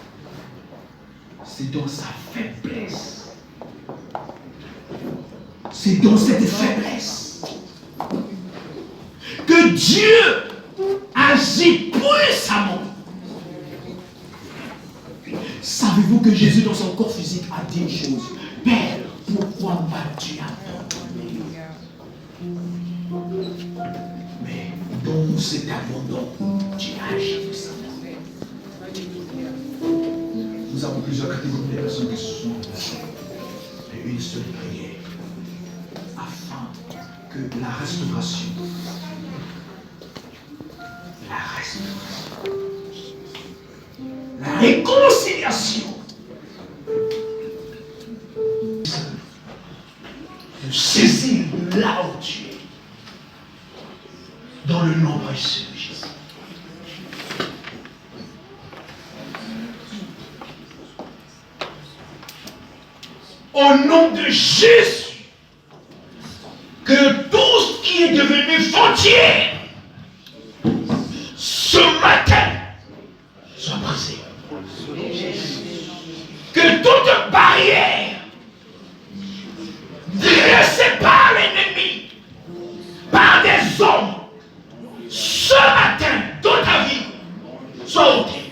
C'est dans sa faiblesse. C'est dans cette faiblesse que Dieu agit puissamment. Savez-vous que Jésus dans son corps physique a dit une chose? Père, pourquoi m'as-tu abandonné? Mais dans cet abandon, tu agis puissamment. Nous avons plusieurs catégories de personnes qui se sont engagées. Et une seule prière afin que la restauration, la réconciliation de saisir là où tu es, dans le nom au nom de Jésus, que tout ce qui est devenu frontière, ce matin, soit brisé. Que toute barrière dressée par l'ennemi, par des hommes, ce matin, toute ta vie, soit ôtée.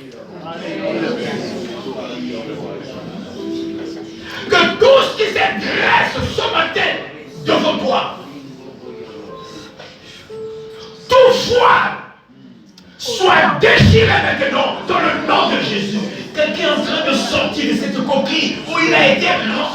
Que tout ce qui se dresse ce matin devant toi, tout foi, soit déchiré maintenant dans le nom de Jésus. Quelqu'un est en train de sortir de cette coquille où il a été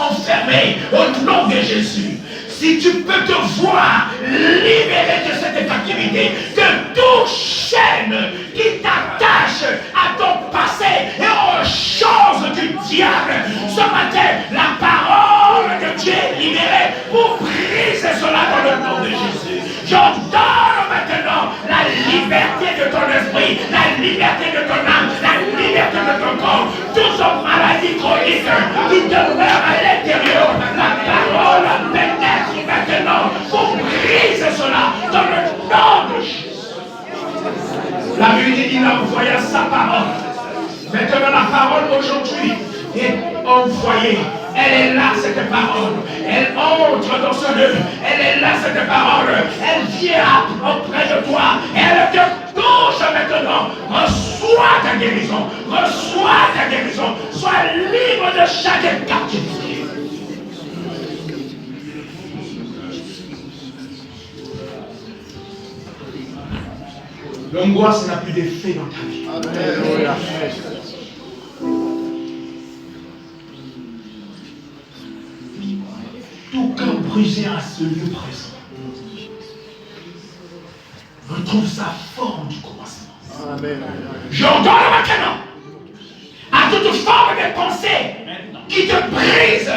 enfermé au nom de Jésus. Si tu peux te voir libéré de cette captivité, que toute chaîne qui t'attache à ton passé et aux choses du diable, ce matin, la parole de Dieu est libérée pour briser cela dans le nom de Jésus. J'ordonne maintenant la liberté de ton esprit, la liberté de ton âme, la liberté de ton corps, toute maladie chronique qui demeure à l'intérieur, la parole pénètre maintenant pour briser cela dans le nom de Jésus. La Bible dit qu'il a envoyé sa parole. Maintenant la parole aujourd'hui est envoyée. Elle est là, cette parole. Elle entre dans ce lieu. Elle est là, cette parole. Elle vient auprès de toi. Elle te touche maintenant. Reçois ta guérison. Reçois ta guérison. Sois libre de chaque captivité. L'angoisse n'a plus d'effet dans ta vie. Alléluia. Tout cœur brisé à ce lieu présent retrouve sa forme du commencement. J'ordonne maintenant à toute forme de pensée qui te brise,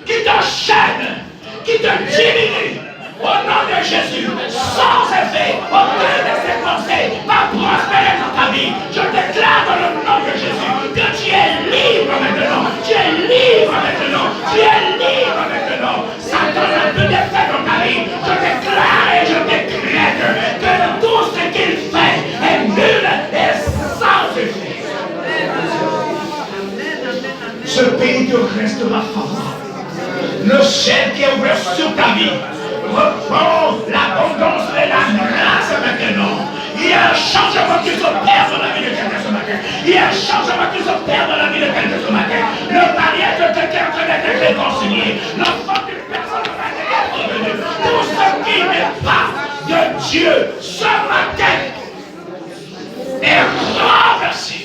qui t'enchaîne, qui te diminue. Au nom de Jésus, sans effet, aucune de ces pensées va prospérer dans ta vie. Je déclare dans le nom de Jésus que tu es libre maintenant. Tu es libre maintenant. Tu es libre maintenant. Satan n'a plus d'effet dans ta vie. Je déclare et je décrète que tout ce qu'il fait est nul et sans effet. Ce pays te restera favorable. Le ciel qui est ouvert sur ta vie reprend l'abondance et la grâce maintenant. Il y a un changement qui s'opère dans la vie de quelqu'un ce matin. Il y a un changement qui s'opère dans la vie de quelqu'un ce matin. Le mariage de quelqu'un est en train d'être réconcilié. L'enfant d'une personne va être revenu. Tout ce qui n'est pas de Dieu ce matin est renversé.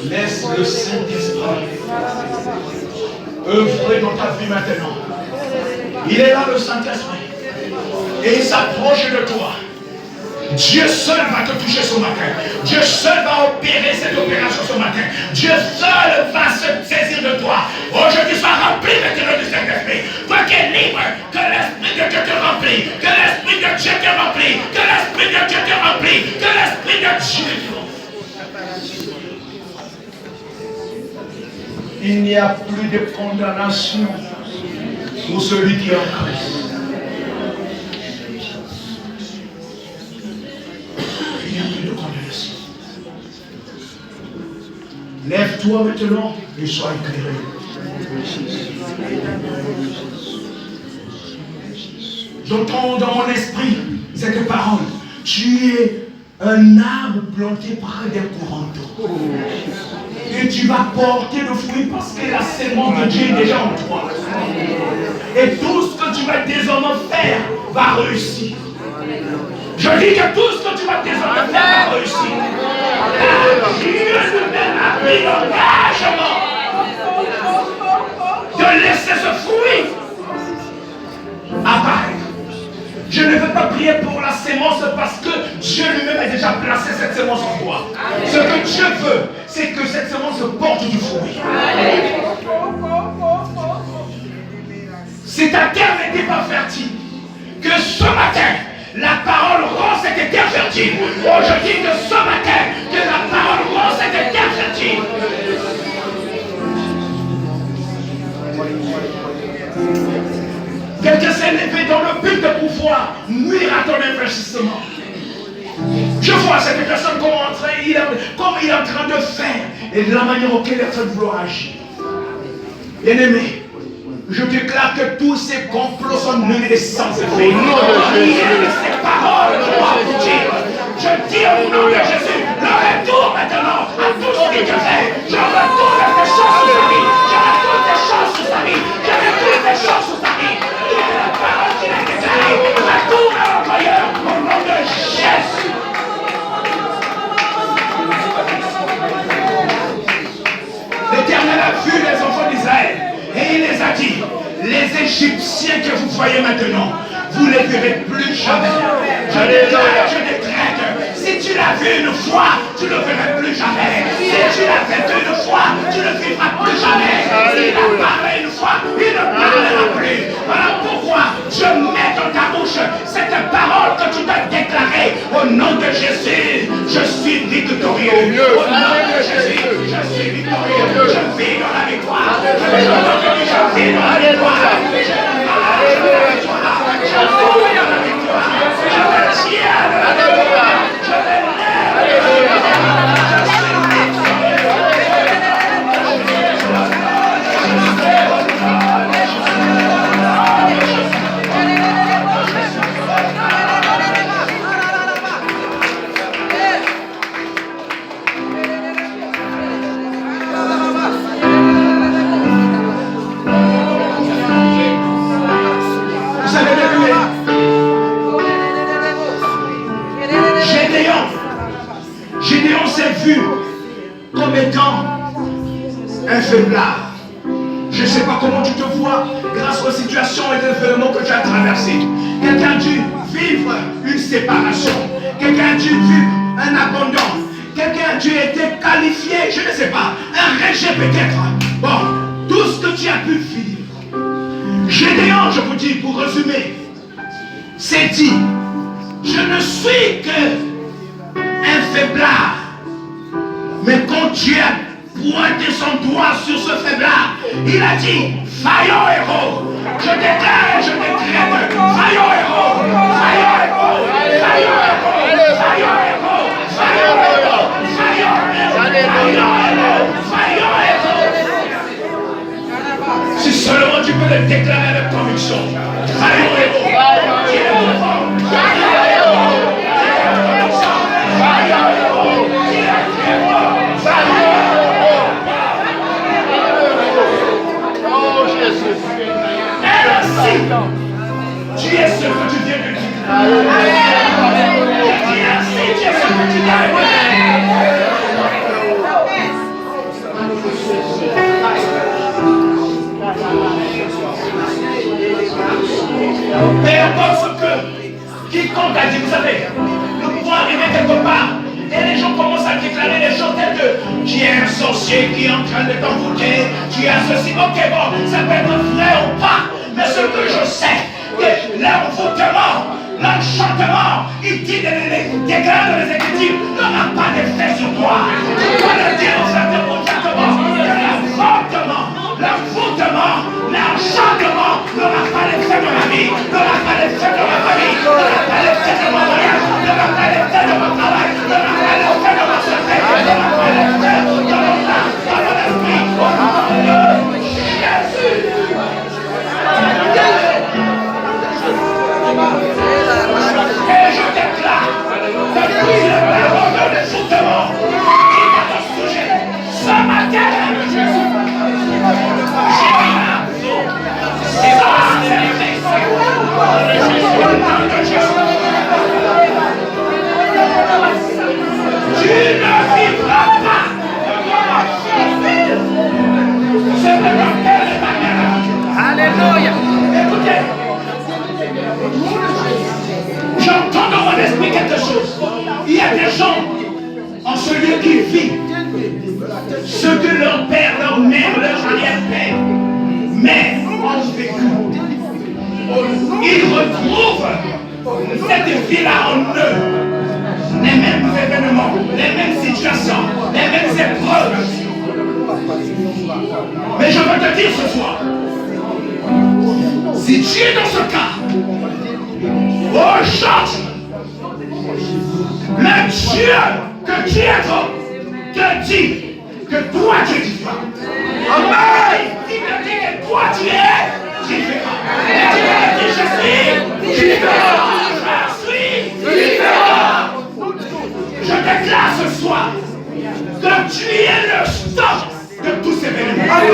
Laisse le Saint-Esprit œuvrer dans ta vie maintenant. Il est là, le Saint-Esprit. Et il s'approche de toi. Dieu seul va te toucher ce matin. Dieu seul va opérer cette opération ce matin. Dieu seul va se saisir de toi. Aujourd'hui, sois rempli maintenant du Saint-Esprit. Toi qui es libre, que l'Esprit de Dieu te remplit. Que l'Esprit de Dieu te remplit. Que l'Esprit de Dieu te remplit. Que l'Esprit de Dieu te remplit. Il n'y a plus de condamnation pour celui qui est en Christ. Il n'y a plus de condamnation. Lève-toi maintenant et sois éclairé. J'entends dans mon esprit cette parole. Tu es un arbre planté près d'un courant d'eau. Et tu vas porter le fruit parce que la sémence de Dieu est déjà en toi. Et tout ce que tu vas désormais faire va réussir. Je dis que tout ce que tu vas désormais faire va réussir. Car Dieu lui-même a pris l'engagement de laisser ce fruit apparaître. Je ne veux pas prier pour la sémence parce que Dieu lui-même a déjà placé cette sémence en toi. Ce que Dieu veut, c'est que cette sémence porte du fruit. Si ta terre n'était pas fertile, que ce matin, la parole rend cette terre fertile. Oh, je dis que ce matin, que la parole rend cette terre fertile. ton infléchissement. Je vois cette personne comme il est en train de faire et de la manière auquel il est en train de vouloir agir. Bien-aimé, je déclare que tous ces complots sont nuls et sans effet. Au nom de Jésus. Ces paroles doivent dire. Je dis au nom de Jésus, le retour maintenant à tout ce que Dieu fait. Je retourne des choses sous sa vie. Je retourne des choses sous sa vie. Je retourne des choses sous sa vie. Quelle est la parole qu'il a déclarée? Retourne à l'employeur au nom de Jésus. L'Éternel a vu les enfants d'Israël et il les a dit, les Égyptiens que vous voyez maintenant, vous ne les verrez plus jamais. Je déclare, je décrète, si tu l'as vu une fois, tu ne le verras plus jamais. Si tu l'as vécu une fois, tu ne le vivras plus jamais. S'il a parlé une fois, il ne parlera plus. Voilà pourquoi je mets dans ta bouche cette parole que tu dois déclarer au nom de Jésus. Je suis victorieux. Au nom de Jésus, je suis victorieux. Je vis dans la victoire. Je vis dans la victoire. Je vis dans la victoire. Je vis dans la victoire. Je me tiens de la victoire. Je me lève de la victoire. Je suis Gédéon s'est vu comme étant un faiblard. Je ne sais pas comment tu te vois grâce aux situations et aux événements que tu as traversés. Quelqu'un a dû vivre une séparation. Quelqu'un a dû vivre un abandon. Quelqu'un a dû être qualifié, je ne sais pas, un rejet peut-être. Bon, tout ce que tu as pu vivre. Gédéon, je vous dis, pour résumer, c'est dit, je ne suis que un faiblard. Mais quand Dieu a pointé son doigt sur ce faiblard, il a dit, vaillant héros. Je déclare et je décrète, vaillant héros, vaillant héros, vaillant héros, vaillant héros, vaillant héros, vaillant héros, vaillant héros. Si seulement tu peux le déclarer avec conviction, vaillant héros, qui est le fort, vaillant héros. Tu es ce que tu viens de dire. Tu es ce que tu viens de dire. Peu importe ce que quiconque a dit, vous savez, nous pouvons arriver quelque part et les gens commencent à déclarer les choses telles que tu es un sorcier qui est en train de t'envoûter, tu as ceci. Ok, bon, ça peut être vrai ou pas, mais ce que je sais, que l'envoûtement, l'enchantement, il dit de les déclarer dans les Écritures, n'aura pas d'effet sur toi. Tu dois le dire ouvertement que l'envoûtement, l'enchantement n'aura pas d'effet dans ma vie, n'aura pas d'effet dans ma famille, n'aura pas d'effet dans mon mariage, n'aura pas d'effet dans mon travail, n'aura pas d'effet dans ma santé, n'aura pas d'effet dans mon âme, dans mon esprit, au nom de Jésus. Et je déclare, depuis le parole de l'envoûtement qui est à ton sujet, ce matin, tu ne vivras pas. C'est le rappel de ma mère. Alléluia. Écoutez, j'entends dans mon esprit quelque chose. Il y a des gens en ce lieu qui vivent ce que leur père, leur mère, leur arrière-père, mais ont vécu. Ils retrouvent cette vie-là en eux. Les mêmes événements, les mêmes situations, les mêmes épreuves. Mais je veux te dire ce soir, si tu es dans ce cas, Oh, chante. Le Dieu que tu es, te dit que toi tu es différent. Amen. Il te dit que toi tu es différent. Et tu dis je suis différent. Je suis différent. Je déclare ce soir que tu es le stop de tous ces événements. Amen.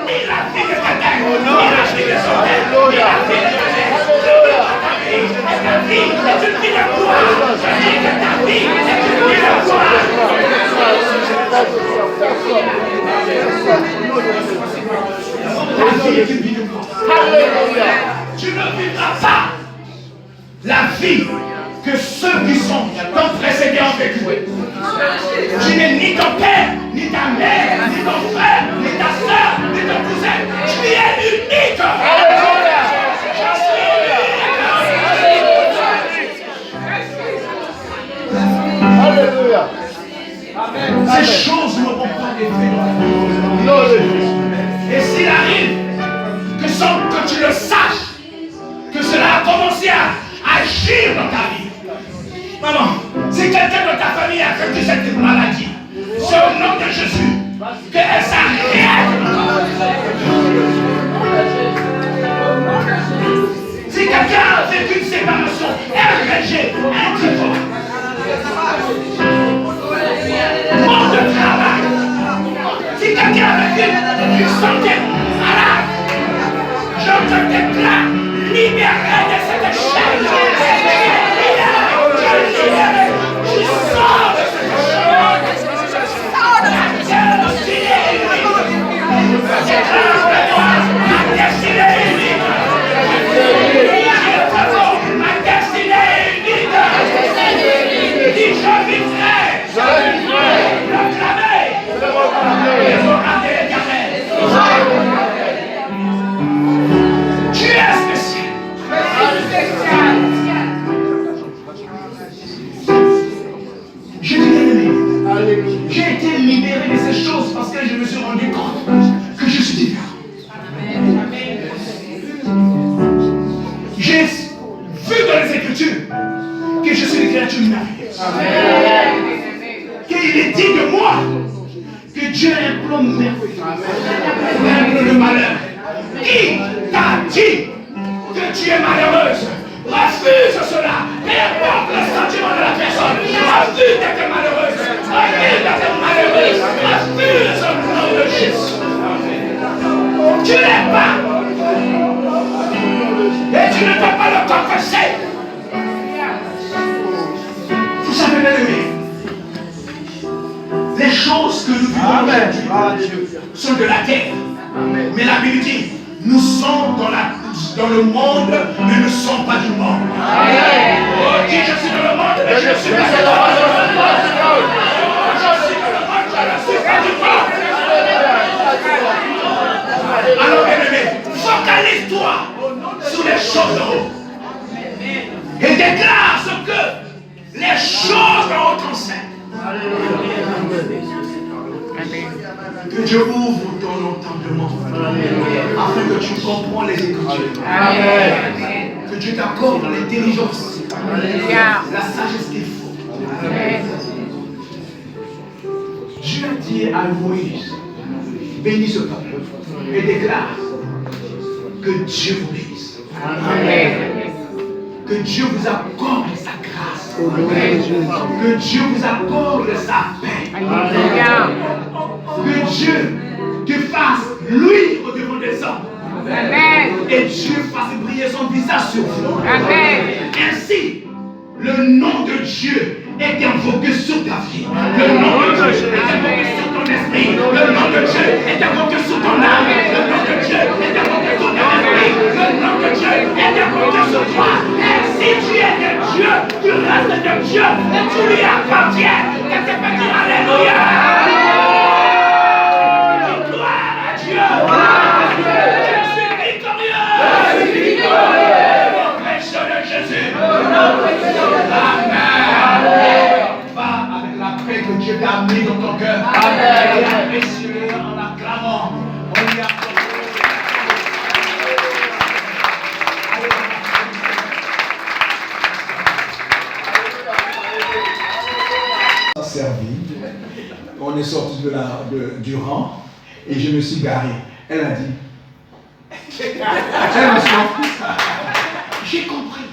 Il a fait de ta tête. Il a fait de son tête. Il a fait de ta tête. Ta vie est une vie de gloire. Je dis que ta vie est une vie de gloire. La vie est une vie de gloire. Tu ne vivras pas la vie que ceux qui sont t'ont précédé ont vécu. Tu n'es ni ton père, ni ta mère, ni ton frère, ni ta soeur, ni ton cousin. Tu es unique. Alléluia. Ces choses n'auront pas d'effet dans ta vie. Et s'il arrive que sans que tu le saches, que cela a commencé à agir dans ta vie. Maman, si quelqu'un de ta famille a vécu cette maladie, c'est au nom de Jésus qu'elle s'arrête. Si quelqu'un a vécu une séparation, un rejet, un divorce, mort de travail, si quelqu'un a vécu une santé malade, je te déclare libéré de cette chaîne. Je sors de cette chaîne. La destinée est unique. Ma destinée est unique. Ma destinée est unique. Dis je vivrai. Proclamer. Les oracles de l'Éternel. Tu es spécial. Je dis bien-aimé, j'ai été libéré de ces choses parce que je me suis rendu compte que je suis différent. J'ai vu dans les Écritures que je suis une créature merveilleuse. Qu'il est dit de moi que Dieu a un plan merveilleux, un plan de malheur. Qui t'a dit que tu es malheureuse? Refuse cela. Peu importe le sentiment de la personne. Refuse d'être malheureuse. Refuse d'être malheureuse. Refuse au nom de Jésus. Tu n'es pas. Et tu ne peux pas le confesser. Vous savez, bien aimé, les choses que nous vivons aujourd'hui sont de la terre. Mais la Bible dit, nous sommes dans le monde, mais nous ne sommes pas du monde. Oh, dis, je suis dans le monde, mais je ne suis pas du monde. Je suis dans le monde, je ne suis pas du monde. Alors, bien-aimé, focalise-toi sur les choses de haut. Et déclare ce que les choses de haut t'enseignent. Que Dieu ouvre ton entendement afin que tu comprends les Écritures. Que Dieu t'accorde l'intelligence, la sagesse qu'il faut. Dieu dit à Moïse, bénis ce peuple et déclare que Dieu vous bénisse. Que Dieu vous accorde sa grâce. Que Dieu vous accorde sa paix. Que Dieu te fasse luire au devant des hommes. Et Dieu fasse briller son visage sur vous. Ainsi, le nom de Dieu est invoqué sur ta vie. Le nom de Dieu est invoqué sur ton esprit. Le nom de Dieu est invoqué sur ton âme. Le nom de Dieu est invoqué sur ton esprit. Le nom de Dieu est invoqué sur toi. Ainsi, tu es de Dieu, tu restes de Dieu et tu lui appartiens. Que tu peux dire Alléluia. Gloire à Dieu. Je suis victorieux. Je suis victorieux. Au précieux de Jésus. Amen. Va avec la paix que Dieu t'a mis dans ton cœur. Amen. Et apprécie-le en l'acclamant. On lui acclame. servi. On est sorti du rang et je me suis garé. Elle a dit. Elle m'a sorti ça. J'ai compris.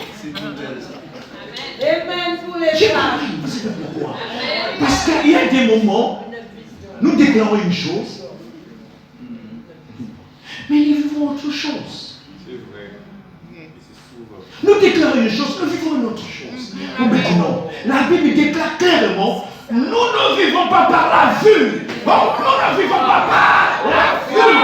Amen pour les J'ai femmes. compris. Vous savez pourquoi? Parce qu'il y a des moments, nous déclarons une chose, mais nous vivons autre chose. C'est vrai. Nous déclarons une chose, nous vivons une autre chose. Nous maintenant, la Bible déclare clairement, nous ne vivons pas par la vue. Oh, nous ne vivons pas par la vue.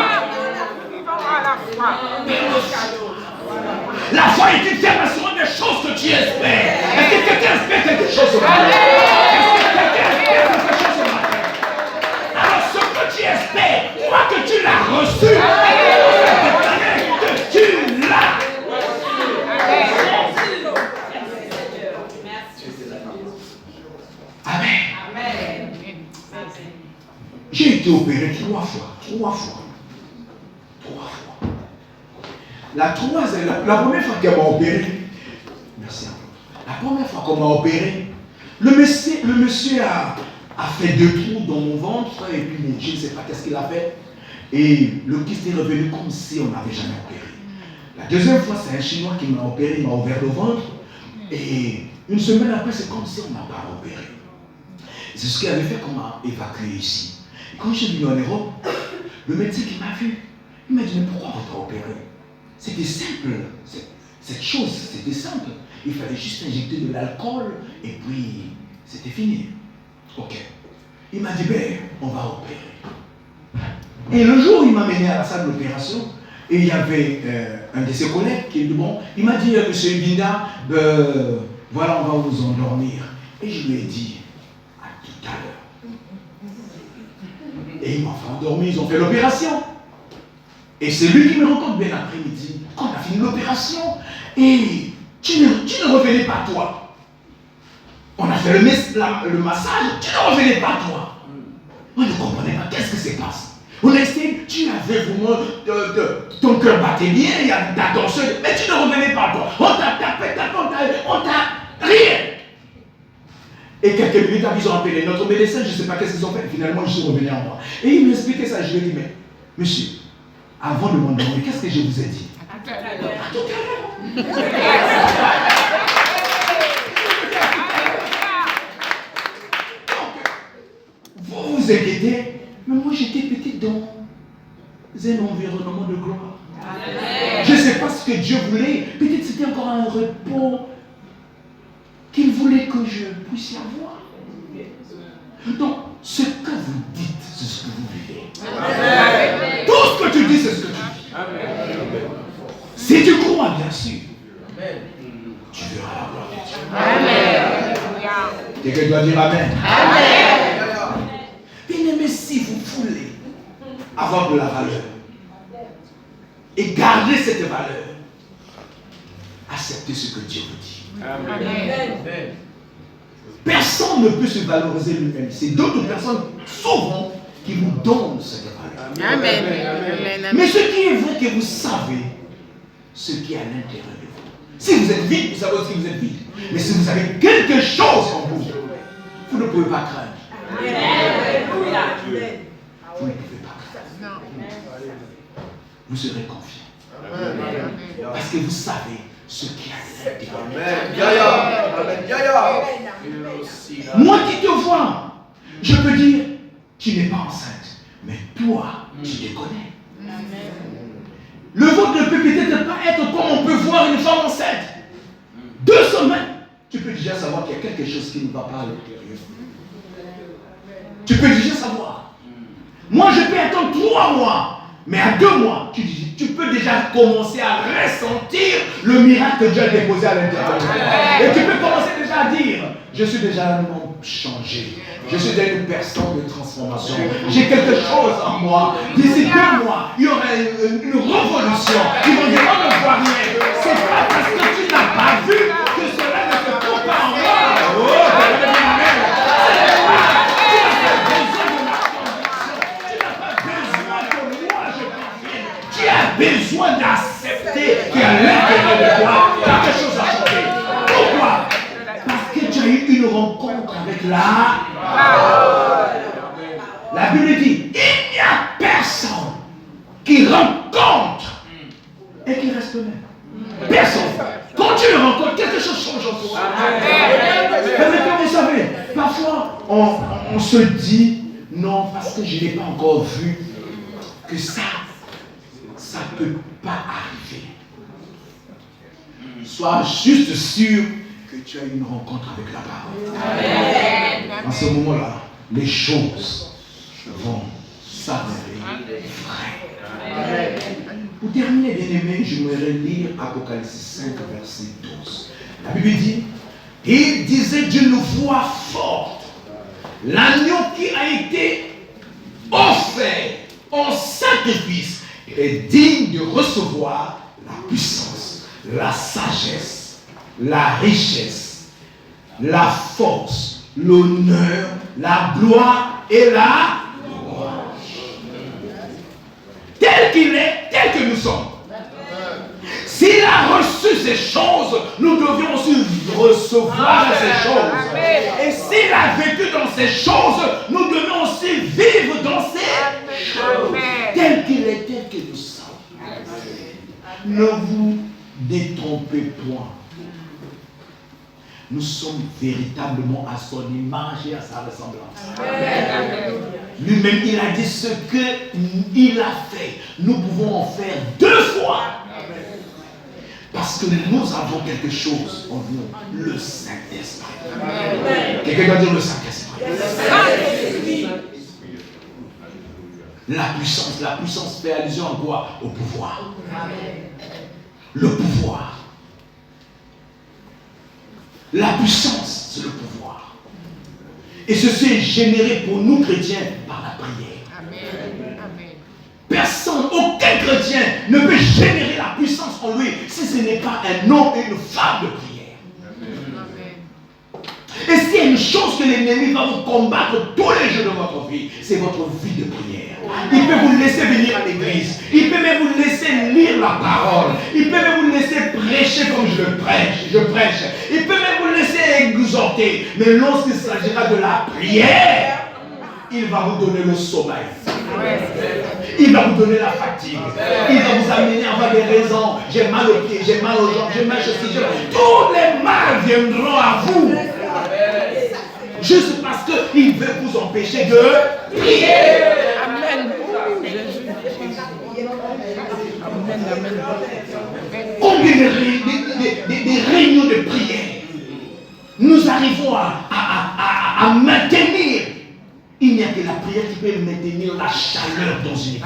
La foi est une ferme assurance des choses que tu espères. Est-ce que quelqu'un espère quelque chose au matin? Est-ce que quelqu'un espère quelque chose au matin? Alors ce que tu espères, crois que tu l'as reçu. Que tu l'as. Amen. J'ai été opéré 3 fois. La première fois qu'elle m'a opéré, merci. La première fois qu'on m'a opéré, le monsieur a fait 2 trous dans mon ventre et puis je ne sais pas qu'est-ce qu'il a fait. Et le kyste est revenu comme si on n'avait jamais opéré. La deuxième fois, c'est un Chinois qui m'a opéré, il m'a ouvert le ventre. Et une semaine après, c'est comme si on n'a pas opéré. C'est ce qui avait fait qu'on m'a évacué ici. Et quand je suis venu en Europe, le médecin qui m'a vu, il m'a dit, mais pourquoi on t'a opéré? C'était simple, cette chose, c'était simple. Il fallait juste injecter de l'alcool et puis c'était fini. Ok. Il m'a dit, ben, on va opérer. Et le jour où il m'a mené à la salle d'opération, et il y avait un de ses collègues qui est bon, il m'a dit, monsieur Binda, voilà, on va vous endormir. Et je lui ai dit, à tout à l'heure. Et ils m'ont fait endormir, ils ont fait l'opération. Et c'est lui qui me rencontre bien l'après-midi, quand on a fini l'opération, et tu ne revenais pas toi. On a fait le massage, tu ne revenais pas toi. On ne comprenait pas, qu'est-ce qui se passe? On a essayé, tu avais vraiment, ton cœur battait bien, il y a ta tension, mais tu ne revenais pas toi. On t'a tapé, on t'a rien. Et quelques minutes après, ils ont appelé notre médecin, je ne sais pas qu'est-ce qu'ils ont fait, finalement je suis revenu en moi. Et il m'expliquait ça, je lui ai dit, mais monsieur, avant de m'endormir, qu'est-ce que je vous ai dit? À tout à l'heure. Vous vous inquiétez, mais moi j'étais petit dans un environnement de gloire. Je ne sais pas ce que Dieu voulait, peut-être c'était encore un repos qu'il voulait que je puisse y avoir. Donc, ce que vous dites, c'est ce que vous vivez. Amen. Tout ce que tu dis, c'est ce que tu vis. Amen. Si tu crois, bien sûr, tu verras la gloire de Dieu. Amen. Quelqu'un doit dire Amen. Amen. Bien-aimé, si vous voulez avoir de la valeur et garder cette valeur, acceptez ce que Dieu vous dit. Amen. Personne ne peut se valoriser lui-même. C'est d'autres personnes, souvent, qui vous donnent cette valeur. Amen. Mais ce qui est vrai, que vous savez ce qui est à l'intérieur de vous. Si vous êtes vide, vous savez aussi que vous êtes vide. Mais si vous avez quelque chose en vous, vous ne pouvez pas craindre. Vous ne pouvez pas craindre. Vous serez confiant. Parce que vous savez ce qui est à l'intérieur. Moi qui te vois, je peux dire, tu n'es pas enceinte, mais toi, tu te connais. Le vôtre ne peut peut-être pas être comme on peut voir une femme enceinte. 2 semaines, tu peux déjà savoir qu'il y a quelque chose qui ne va pas à l'intérieur. Tu peux déjà savoir. Moi, je peux attendre 3 mois. Mais à 2 mois, tu peux déjà commencer à ressentir le miracle que Dieu a déposé à l'intérieur. Et tu peux commencer déjà à dire, je suis déjà un homme changé. Je suis déjà une personne de transformation. J'ai quelque chose en moi. D'ici 2 mois, il y aura une révolution. Ils vont dire, on ne voit rien. C'est pas parce que tu n'as pas vu que cela ne se trouve pas en moi. Tu as besoin d'accepter qu'à l'intérieur de toi, quelque chose a changé. Pourquoi? Parce que tu as eu eu une rencontre avec la parole. La Bible dit, il n'y a personne qui rencontre et qui reste le même. Personne. Quand tu le rencontres, quelque chose change en toi. Vous savez, parfois on se dit, non, parce que je n'ai pas encore vu que ça ne peut pas arriver. Sois juste sûr que tu as une rencontre avec la parole. En ce moment-là, les choses vont s'avérer vraies. Pour terminer, bien aimé, je voudrais lire Apocalypse 5, verset 12. La Bible dit, il disait d'une voix forte, l'agneau qui a été offert en sacrifice est digne de recevoir la puissance, la sagesse, la richesse, la force, l'honneur, la gloire et la louange. Tel qu'il est, tel que nous sommes. S'il a reçu ces choses, nous devions aussi recevoir ces choses. Et s'il a vécu dans ces choses, nous devons aussi vivre dans ces choses. Tel qu'il est, tel que nous sommes. Ne vous détrompez point. Nous sommes véritablement à son image et à sa ressemblance. Lui-même, il a dit ce qu'il a fait. Nous pouvons en faire 2 fois. Parce que nous avons quelque chose en nous, le Saint-Esprit. Quelqu'un doit dire le Saint-Esprit. La puissance fait allusion à quoi? Au pouvoir. Le pouvoir. La puissance, c'est le pouvoir. Et ceci est généré pour nous chrétiens par la prière. Personne, aucun chrétien ne peut générer la puissance en lui si ce n'est pas un homme et une femme de prière. Et s'il y a une chose que l'ennemi va vous combattre tous les jours de votre vie, c'est votre vie de prière. Il peut vous laisser venir à l'église. Il peut même vous laisser lire la parole. Il peut même vous laisser prêcher comme je prêche. Il peut même vous laisser exhorter. Mais lorsqu'il s'agira de la prière, il va vous donner le sommeil. Il va vous donner la fatigue. Il va vous amener à avoir des raisons. J'ai mal aux pieds, j'ai mal aux jambes, j'ai mal ceci. Tous les mal viendront à vous. Juste parce qu'il veut vous empêcher de prier. Amen. Combien de réunions de prière nous arrivons à maintenir. Il n'y a que la prière qui peut maintenir la chaleur dans une église.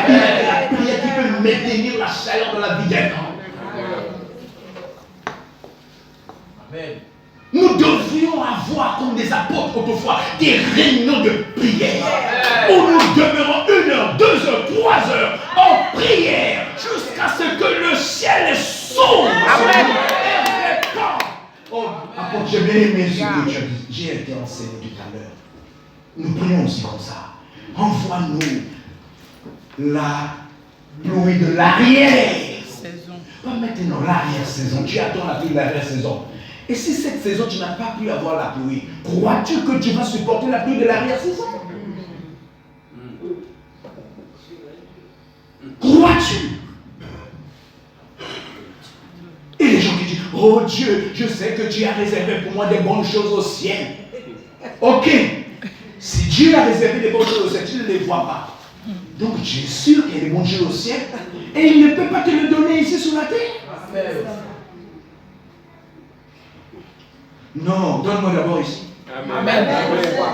Il n'y a que la prière qui peut maintenir la chaleur dans la vie d'un homme. Amen. Nous devions avoir, comme des apôtres autrefois, des réunions de prière où nous demeurons 1 heure, 2 heures, 3 heures en prière jusqu'à ce que le ciel s'ouvre. Amen. Oh, apôtre, j'ai bien aimé ce que tu as dit. J'ai été enseigné tout à l'heure. Nous prions aussi comme ça. Envoie-nous la pluie de l'arrière-saison. Pas maintenant, l'arrière-saison. Tu attends la pluie de l'arrière-saison. Et si cette saison, tu n'as pas pu avoir la pluie, crois-tu que tu vas supporter la pluie de l'arrière-saison? Crois-tu? Et les gens qui disent, oh Dieu, je sais que tu as réservé pour moi des bonnes choses au ciel. Ok. Si Dieu a réservé des bonnes choses au ciel, tu ne les vois pas. Donc tu es sûr qu'il y a des bonnes choses au ciel et il ne peut pas te le donner ici sur la terre. Non, donne-moi d'abord ici. Amen.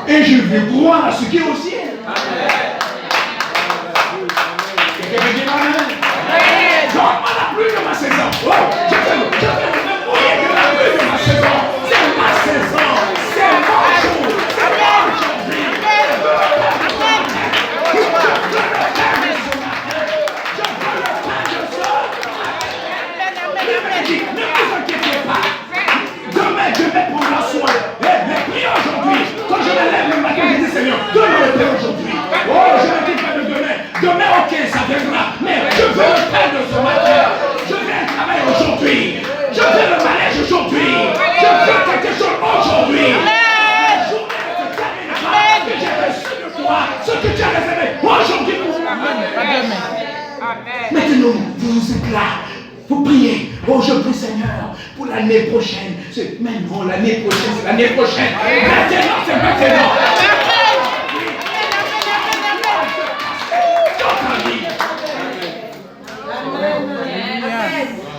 Et je vais croire à ce qui est au ciel. Quelqu'un veut dire amen? Donne-moi la pluie de ma saison. Oh, je vais me mouiller de la pluie de ma saison. C'est ma saison. C'est mon jour. C'est mon aujourd'hui. Ne vous inquiétez pas. Demain, je vais prendre soin. Mais priez aujourd'hui. Quand je me lève le matin, je dis Seigneur, donne-moi le pain aujourd'hui. Oh, priez. Oh, je prie Seigneur pour l'année prochaine. Mais non, l'année prochaine, c'est l'année prochaine. Maintenant, c'est maintenant.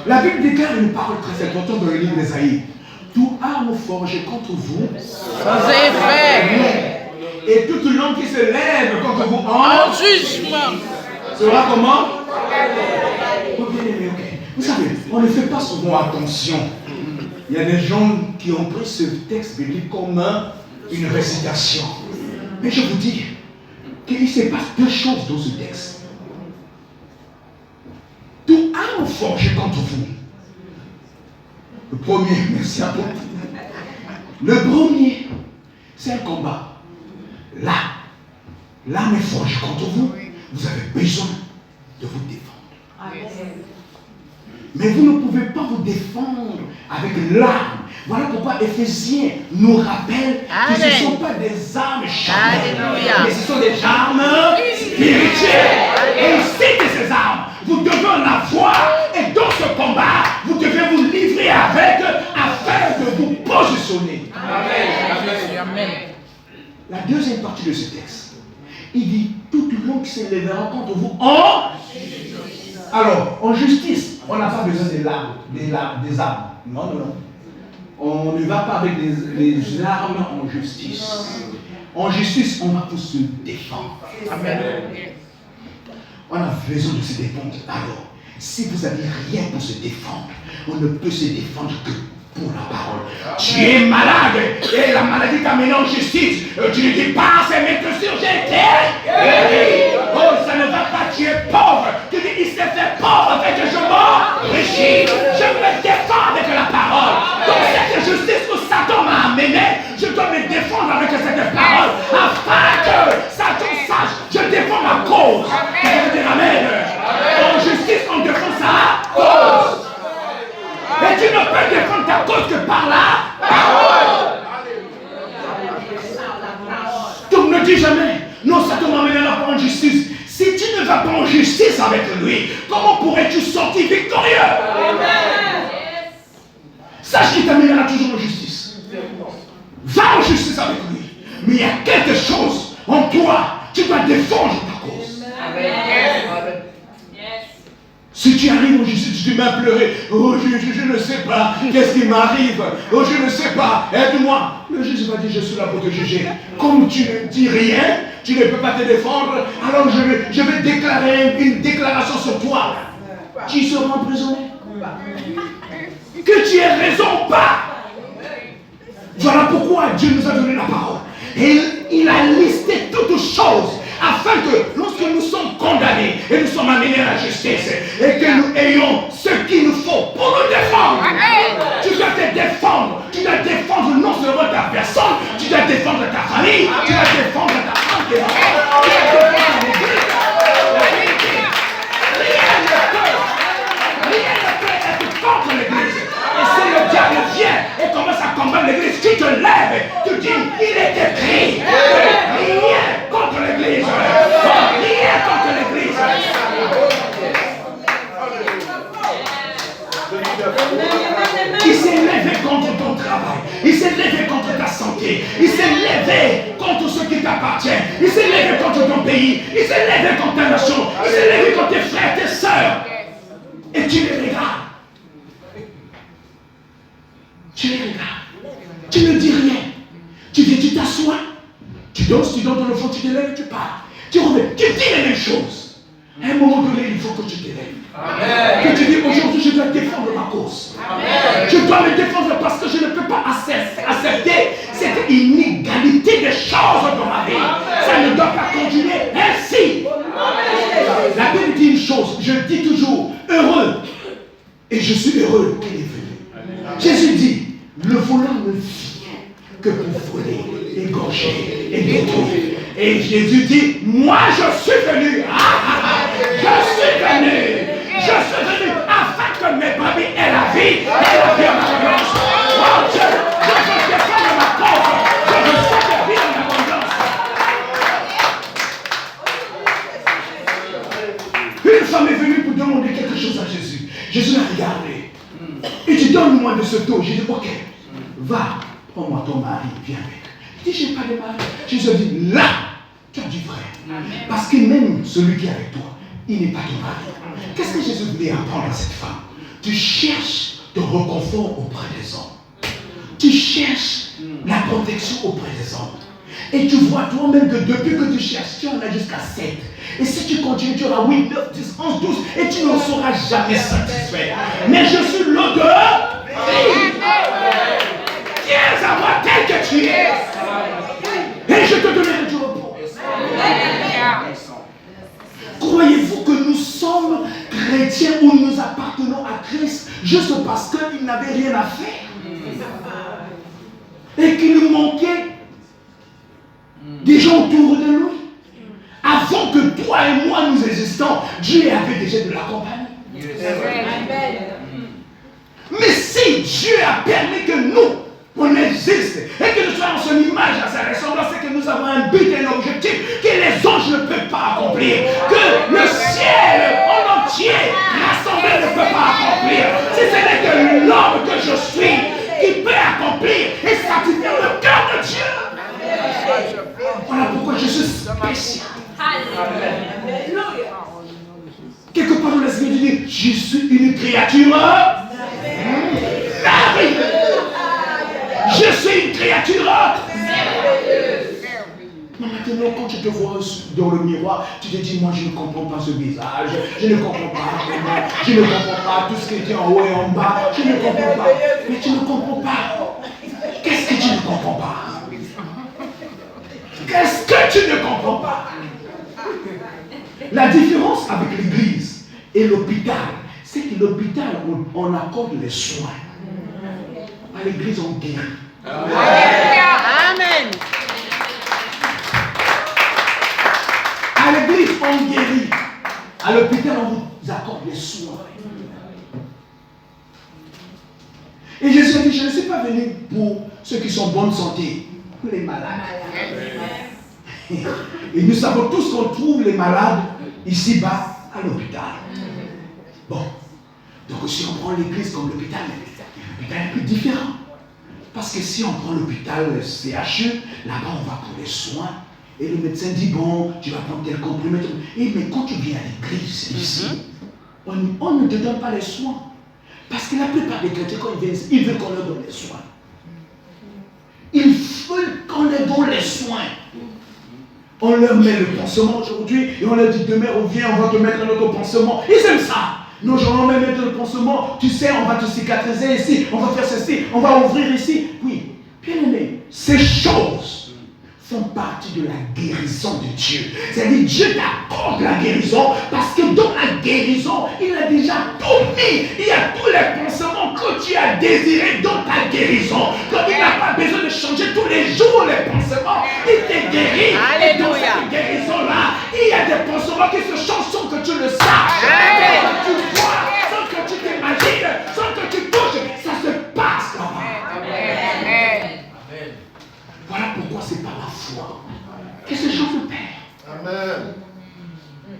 La Bible déclare une parole très importante dans le livre d'Ésaïe. Tout arme forgée contre vous, Sans effet. et toute langue qui se lève contre vous En jugement. sera comment? Oh, bien aimé, ok. Vous savez, on ne fait pas souvent attention. Il y a des gens qui ont pris ce texte biblique comme une récitation. Mais je vous dis qu'il se passe deux choses dans ce texte. Tout arme forgée contre vous. Le premier, merci à toi. Le premier, c'est un combat. Là, l'arme est forgée contre vous. Vous avez besoin de vous défendre. Amen. Mais vous ne pouvez pas vous défendre avec l'arme. Voilà pourquoi Éphésiens nous rappelle que ce ne sont pas des armes charnelles, mais ce sont des armes spirituelles. Et il cite ces armes. Vous devez en avoir. Et dans ce combat, vous devez vous livrer avec afin de vous positionner. Amen. La deuxième partie de ce texte, il dit toute langue qui s'élèvera contre vous en. Alors, en justice, on n'a pas besoin des armes. Non, non, non. On ne va pas avec les armes en justice. En justice, on va pour se défendre. Amen. On a besoin de se défendre. Alors, si vous n'avez rien pour se défendre, on ne peut se défendre que pour la parole. Tu es malade et la maladie t'a mené en justice. Tu ne dis pas, c'est maître sur j'ai été guéri. Oh, ça ne va pas, tu es pauvre. Tu dis, il s'est fait pauvre avec que je m'enrichis. Je me défends avec la parole. Donc cette justice où Satan m'a amené, je dois me défendre avec cette parole. Afin que Satan sache, je défends ma cause. Je veux dire amen. En justice, on défend sa cause. Et tu ne peux défendre ta cause que par la parole. Donc ne dis jamais, non, Satan m'amènera pas en justice. Si tu ne vas pas en justice avec lui, comment pourrais-tu sortir victorieux? Sache qu'il t'amènera toujours en justice. Va en justice avec lui. Mais il y a quelque chose en toi, tu dois défendre ta cause. Amen. Si tu arrives en justice, tu m'as pleuré. Oh, je ne sais pas. Qu'est-ce qui m'arrive? Oh, je ne sais pas. Aide-moi. Le juge va dire, je suis là pour te juger. Comme tu ne dis rien, tu ne peux pas te défendre. Alors je vais déclarer une déclaration sur toi. Tu seras emprisonné. Que tu aies raison ou pas. Voilà pourquoi Dieu nous a donné la parole. Et il a listé toutes choses afin que lorsque nous sommes condamnés et nous sommes amenés à la justice et que nous ayons ce qu'il nous faut pour nous défendre. Tu dois te défendre. Tu dois défendre non seulement ta personne, tu dois défendre ta famille, tu dois défendre ta femme, tu dois défendre l'église. Rien ne peut être contre l'église. Et si le diable vient et commence à combattre l'église, tu te lèves, tu dis, il est écrit. Rien contre l'église. Rien contre l'église. Il s'est levé contre ton travail. Il s'est levé contre ta santé. Il s'est levé contre ce qui t'appartient. Il s'est levé contre ton pays. Il s'est levé contre ta nation. Il s'est levé contre tes frères, tes sœurs. Et tu les regardes. Tu les regardes. Tu ne dis rien. Tu viens, tu t'assois. Tu danses, tu donnes dans le fond, tu te lèves, tu pars. Tu reviens, tu dis les mêmes choses. À un moment donné, il faut que tu te lèves. Amen. Que tu dis aujourd'hui, je dois défendre ma cause. Amen. Je dois me défendre parce que je ne peux pas accepter cette inégalité des choses dans ma vie. Amen. Ça ne doit pas continuer ainsi. Amen. La Bible dit une chose, je dis toujours heureux. Et je suis heureux qu'il est venu. Amen. Jésus dit, le volant ne vient que pour voler, égorger et détruire. Et Jésus dit, moi je suis venu. Je suis venu afin que mes brebis aient la vie et la vie en abondance. Oh Dieu, je veux défendre ma cause. Je veux servir en abondance. Une femme est venue pour demander quelque chose à Jésus. Jésus la regarde ce taux. J'ai dit, ok, va, prends-moi ton mari, viens avec. Il dit, j'ai pas de mari. Jésus dit, là, tu as du vrai. Parce que même celui qui est avec toi, il n'est pas ton mari. Qu'est-ce que Jésus voulait apprendre à cette femme? Tu cherches de réconfort auprès des hommes. Tu cherches la protection auprès des hommes. Et tu vois toi-même que depuis que tu cherches, tu en as jusqu'à 7. Et si tu continues, tu auras 8, 9, 10, 11, 12. Et tu n'en seras jamais satisfait. Mais je suis l'odeur. Viens à moi tel que tu es. Et je te donnerai du repos. Croyez-vous que nous sommes chrétiens ou nous appartenons à Christ juste parce qu'il n'avait rien à faire et qu'il nous manquait des gens autour de lui? Avant que toi et moi nous existons, Dieu avait déjà de la compagnie. Mais si Dieu a permis que nous, on existe et que nous soyons en son image, à sa ressemblance, c'est que nous avons un but et un objectif que les anges ne peuvent pas accomplir, que le ciel en entier rassemblé ne peut pas accomplir. Si ce n'est que l'homme que je suis qui peut accomplir et satisfaire le cœur de Dieu. Voilà pourquoi je suis spécial. Quelque part dans l'esprit dit, je suis une créature merveilleuse. Je suis une créature merveilleuse. Maintenant, quand tu te vois dans le miroir, tu te dis, moi je ne comprends pas ce visage, je ne comprends pas comment, je ne comprends pas tout ce qui est en haut et en bas, je ne comprends pas. Mais tu ne comprends pas. Qu'est-ce que tu ne comprends pas? Qu'est-ce que tu ne comprends pas? La différence avec l'église et l'hôpital, c'est que l'hôpital, on accorde les soins. À l'église, on guérit. Amen. À l'église, on guérit. À l'hôpital, on vous accorde les soins. Et Jésus a dit, je ne suis pas venu pour ceux qui sont en bonne santé, pour les malades. Et nous savons tous qu'on trouve les malades ici-bas à l'hôpital. Bon, donc si on prend l'église comme l'hôpital, l'hôpital est plus différent. Parce que si on prend l'hôpital, le CHU, là-bas on va pour les soins. Et le médecin dit, bon, tu vas prendre tel comprimé. Et mais quand tu viens à l'église, ici, on ne te donne pas les soins. Parce que la plupart des chrétiens, quand ils viennent ici, ils veulent qu'on leur donne les soins. Ils veulent qu'on leur donne les soins. On leur met le pansement aujourd'hui et on leur dit, demain, on vient, on va te mettre un autre pansement. Ils aiment ça. Non, je vais mettre le pansement. Tu sais, on va te cicatriser ici, on va faire ceci, on va ouvrir ici. Oui, bien aimé, ces choses font partie de la guérison de Dieu. C'est-à-dire, Dieu t'accorde la guérison parce que dans la guérison, il a déjà tout mis. Il y a tous les pansements que tu as désirés dans ta guérison. Donc, il n'a pas besoin de changer tous les jours les pansements. Il t'est guéri. Et dans cette guérison-là, il y a des pansements qui se changent sans que tu le saches. Sans que tu vois, sans que tu t'imagines, sans que tu touches. Ça se passe là-bas. Voilà pourquoi c'est par la foi que ces choses se perdent. Amen.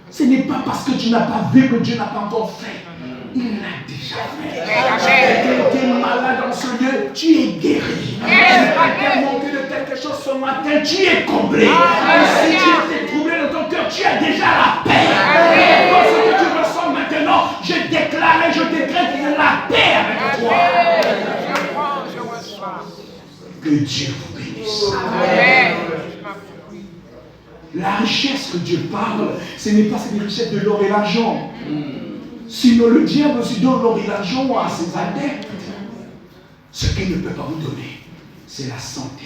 Ce n'est pas parce que tu n'as pas vu que Dieu n'a pas encore fait. Il l'a déjà fait. Quelqu'un est malade dans ce lieu, tu es guéri. Tu as manqué de quelque chose ce matin, tu es comblé. Et si tu étais troublé dans ton cœur, tu as déjà la paix. Et pour ce que tu ressens maintenant, je déclare et je décrète la paix avec toi. Que Dieu vous bénisse. Amen. La richesse que Dieu parle, ce n'est pas cette richesse de l'or et l'argent. Sinon le diable aussi donne l'or et l'argent à ses adeptes. Ce qu'il ne peut pas vous donner, c'est la santé,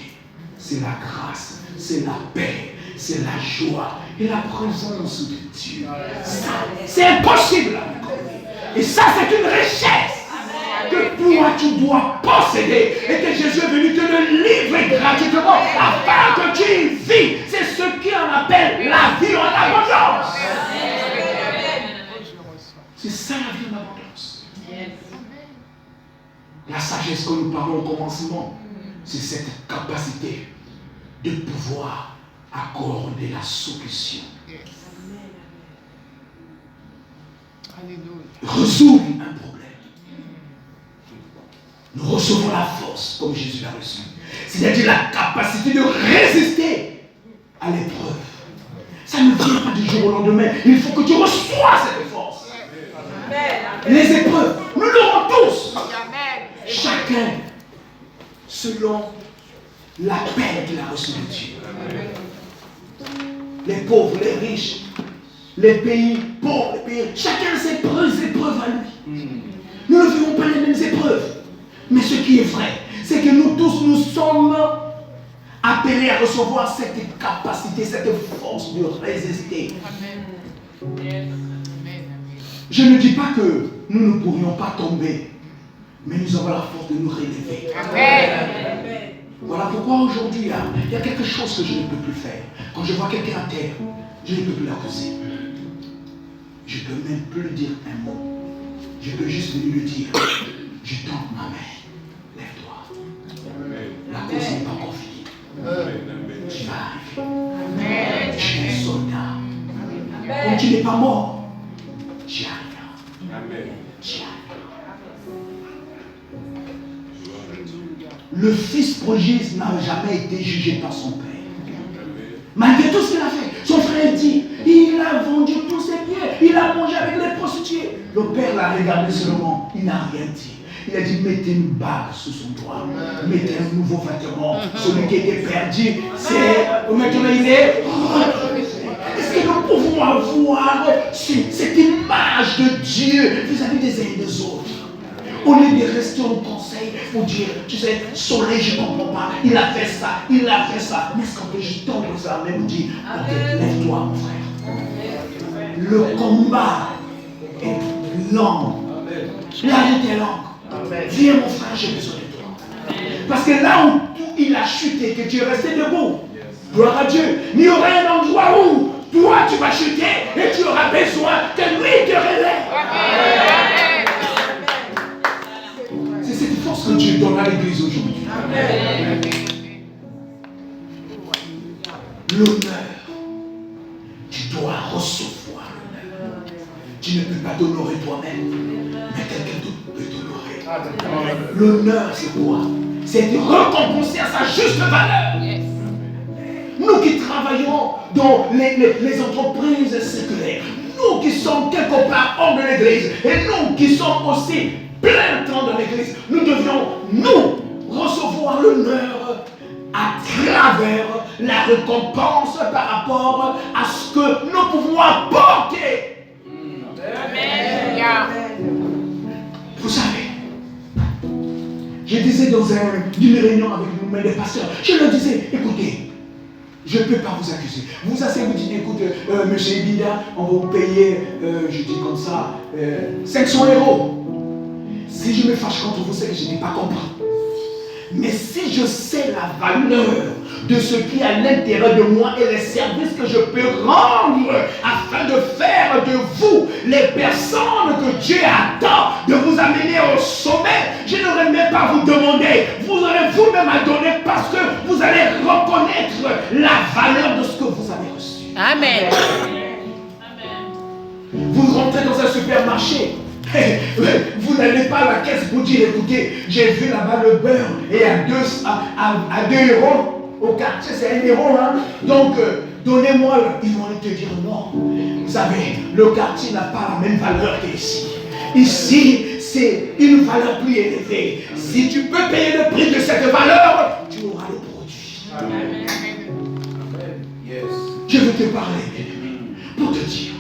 c'est la grâce, c'est la paix, c'est la joie et la présence de Dieu. Ça, c'est impossible à reconnaître. Et ça, c'est une richesse que toi tu dois posséder et que Jésus est venu te le livrer gratuitement afin que tu y vis. C'est ce qu'on appelle la vie en abondance. C'est ça la vie en abondance. La sagesse que nous parlons au commencement, c'est cette capacité de pouvoir accorder la solution. Résoudre un problème. nous recevons la force comme Jésus l'a reçu. C'est-à-dire la capacité de résister à l'épreuve. Ça ne vient pas du jour au lendemain. Il faut que tu reçois cette force. Les épreuves, nous l'aurons tous. Chacun selon l'appel qu'il a reçu de Dieu. Les pauvres, les riches, les pays pauvres, les pays, chacun a ses épreuves à lui. Nous ne vivons pas les mêmes épreuves. Mais ce qui est vrai, c'est que nous tous, nous sommes appelés à recevoir cette capacité, cette force de résister. Je ne dis pas que nous ne pourrions pas tomber, mais nous avons la force de nous relever. Voilà pourquoi aujourd'hui, il y a quelque chose que je ne peux plus faire. Quand je vois quelqu'un à terre, je ne peux plus l'accuser. Je ne peux même plus lui dire un mot. Je peux juste lui dire, je tends ma main. Lève-toi. La cause n'est pas encore finie. Tu vas arriver. Tu es un soldat. Comme tu n'es pas mort, tu arrives. Tu arrives. Le fils prodigue n'a jamais été jugé par son père. Malgré tout ce qu'il a fait, son frère dit, il a vendu tous ses biens, il a mangé avec les prostituées. Le père l'a regardé seulement, il n'a rien dit. Il a dit, mettez une bague sous son doigt, mettez un nouveau vêtement. Celui qui était perdu, c'est... Maintenant il est... Est-ce que nous pouvons avoir cette image de Dieu vis-à-vis des uns et des autres? Au lieu de rester au conseil pour dire, tu sais, soleil, je ne comprends pas, il a fait ça, il a fait ça. Mais est-ce qu'on peut juste tendre ça même dire, ok, lève-toi mon frère. Le combat est long. La route est longue. Viens mon frère, j'ai besoin de toi. Parce que là où il a chuté, que tu es resté debout, gloire à Dieu, il y aura un endroit où toi tu vas chuter et tu auras besoin que lui te relève. C'est cette force que Dieu donne à l'église aujourd'hui. L'honneur, tu dois recevoir l'honneur. Tu ne peux pas t'honorer toi-même, mais quelqu'un d'autre peut t'honorer. L'honneur, c'est quoi? C'est de récompenser à sa juste valeur. Nous qui travaillons dans les entreprises séculaires, nous qui sommes quelque part hors de l'église, et nous qui sommes aussi plein temps dans l'église, nous devions, nous, recevoir l'honneur à travers la récompense par rapport à ce que nous pouvons apporter. Amen. Vous savez, je disais dans une réunion avec nous-mêmes des pasteurs, je leur disais, écoutez, je ne peux pas vous accuser. Vous asseyez, vous dites, écoute, monsieur Ibida, on va vous payer, je dis comme ça, 500 €. Si je me fâche contre vous, c'est que je n'ai pas compris. Mais si je sais la valeur de ce qui est à l'intérieur de moi et les services que je peux rendre afin de faire de vous les personnes que Dieu attend, de vous amener au sommet, je n'aurais même pas à vous demander. Vous aurez vous-même à donner parce que vous allez reconnaître la valeur de ce que vous avez reçu. Amen. Vous rentrez dans un supermarché. Vous n'allez pas à la caisse pour dire, écoutez, j'ai vu là-bas le beurre et à 2 € au quartier, c'est 1 €. Hein? Donc, donnez-moi. Ils vont te dire non. Vous savez, le quartier n'a pas la même valeur qu'ici. Ici, c'est une valeur plus élevée. Si tu peux payer le prix de cette valeur, tu auras le produit. Amen. Yes. Je veux te parler, pour te dire,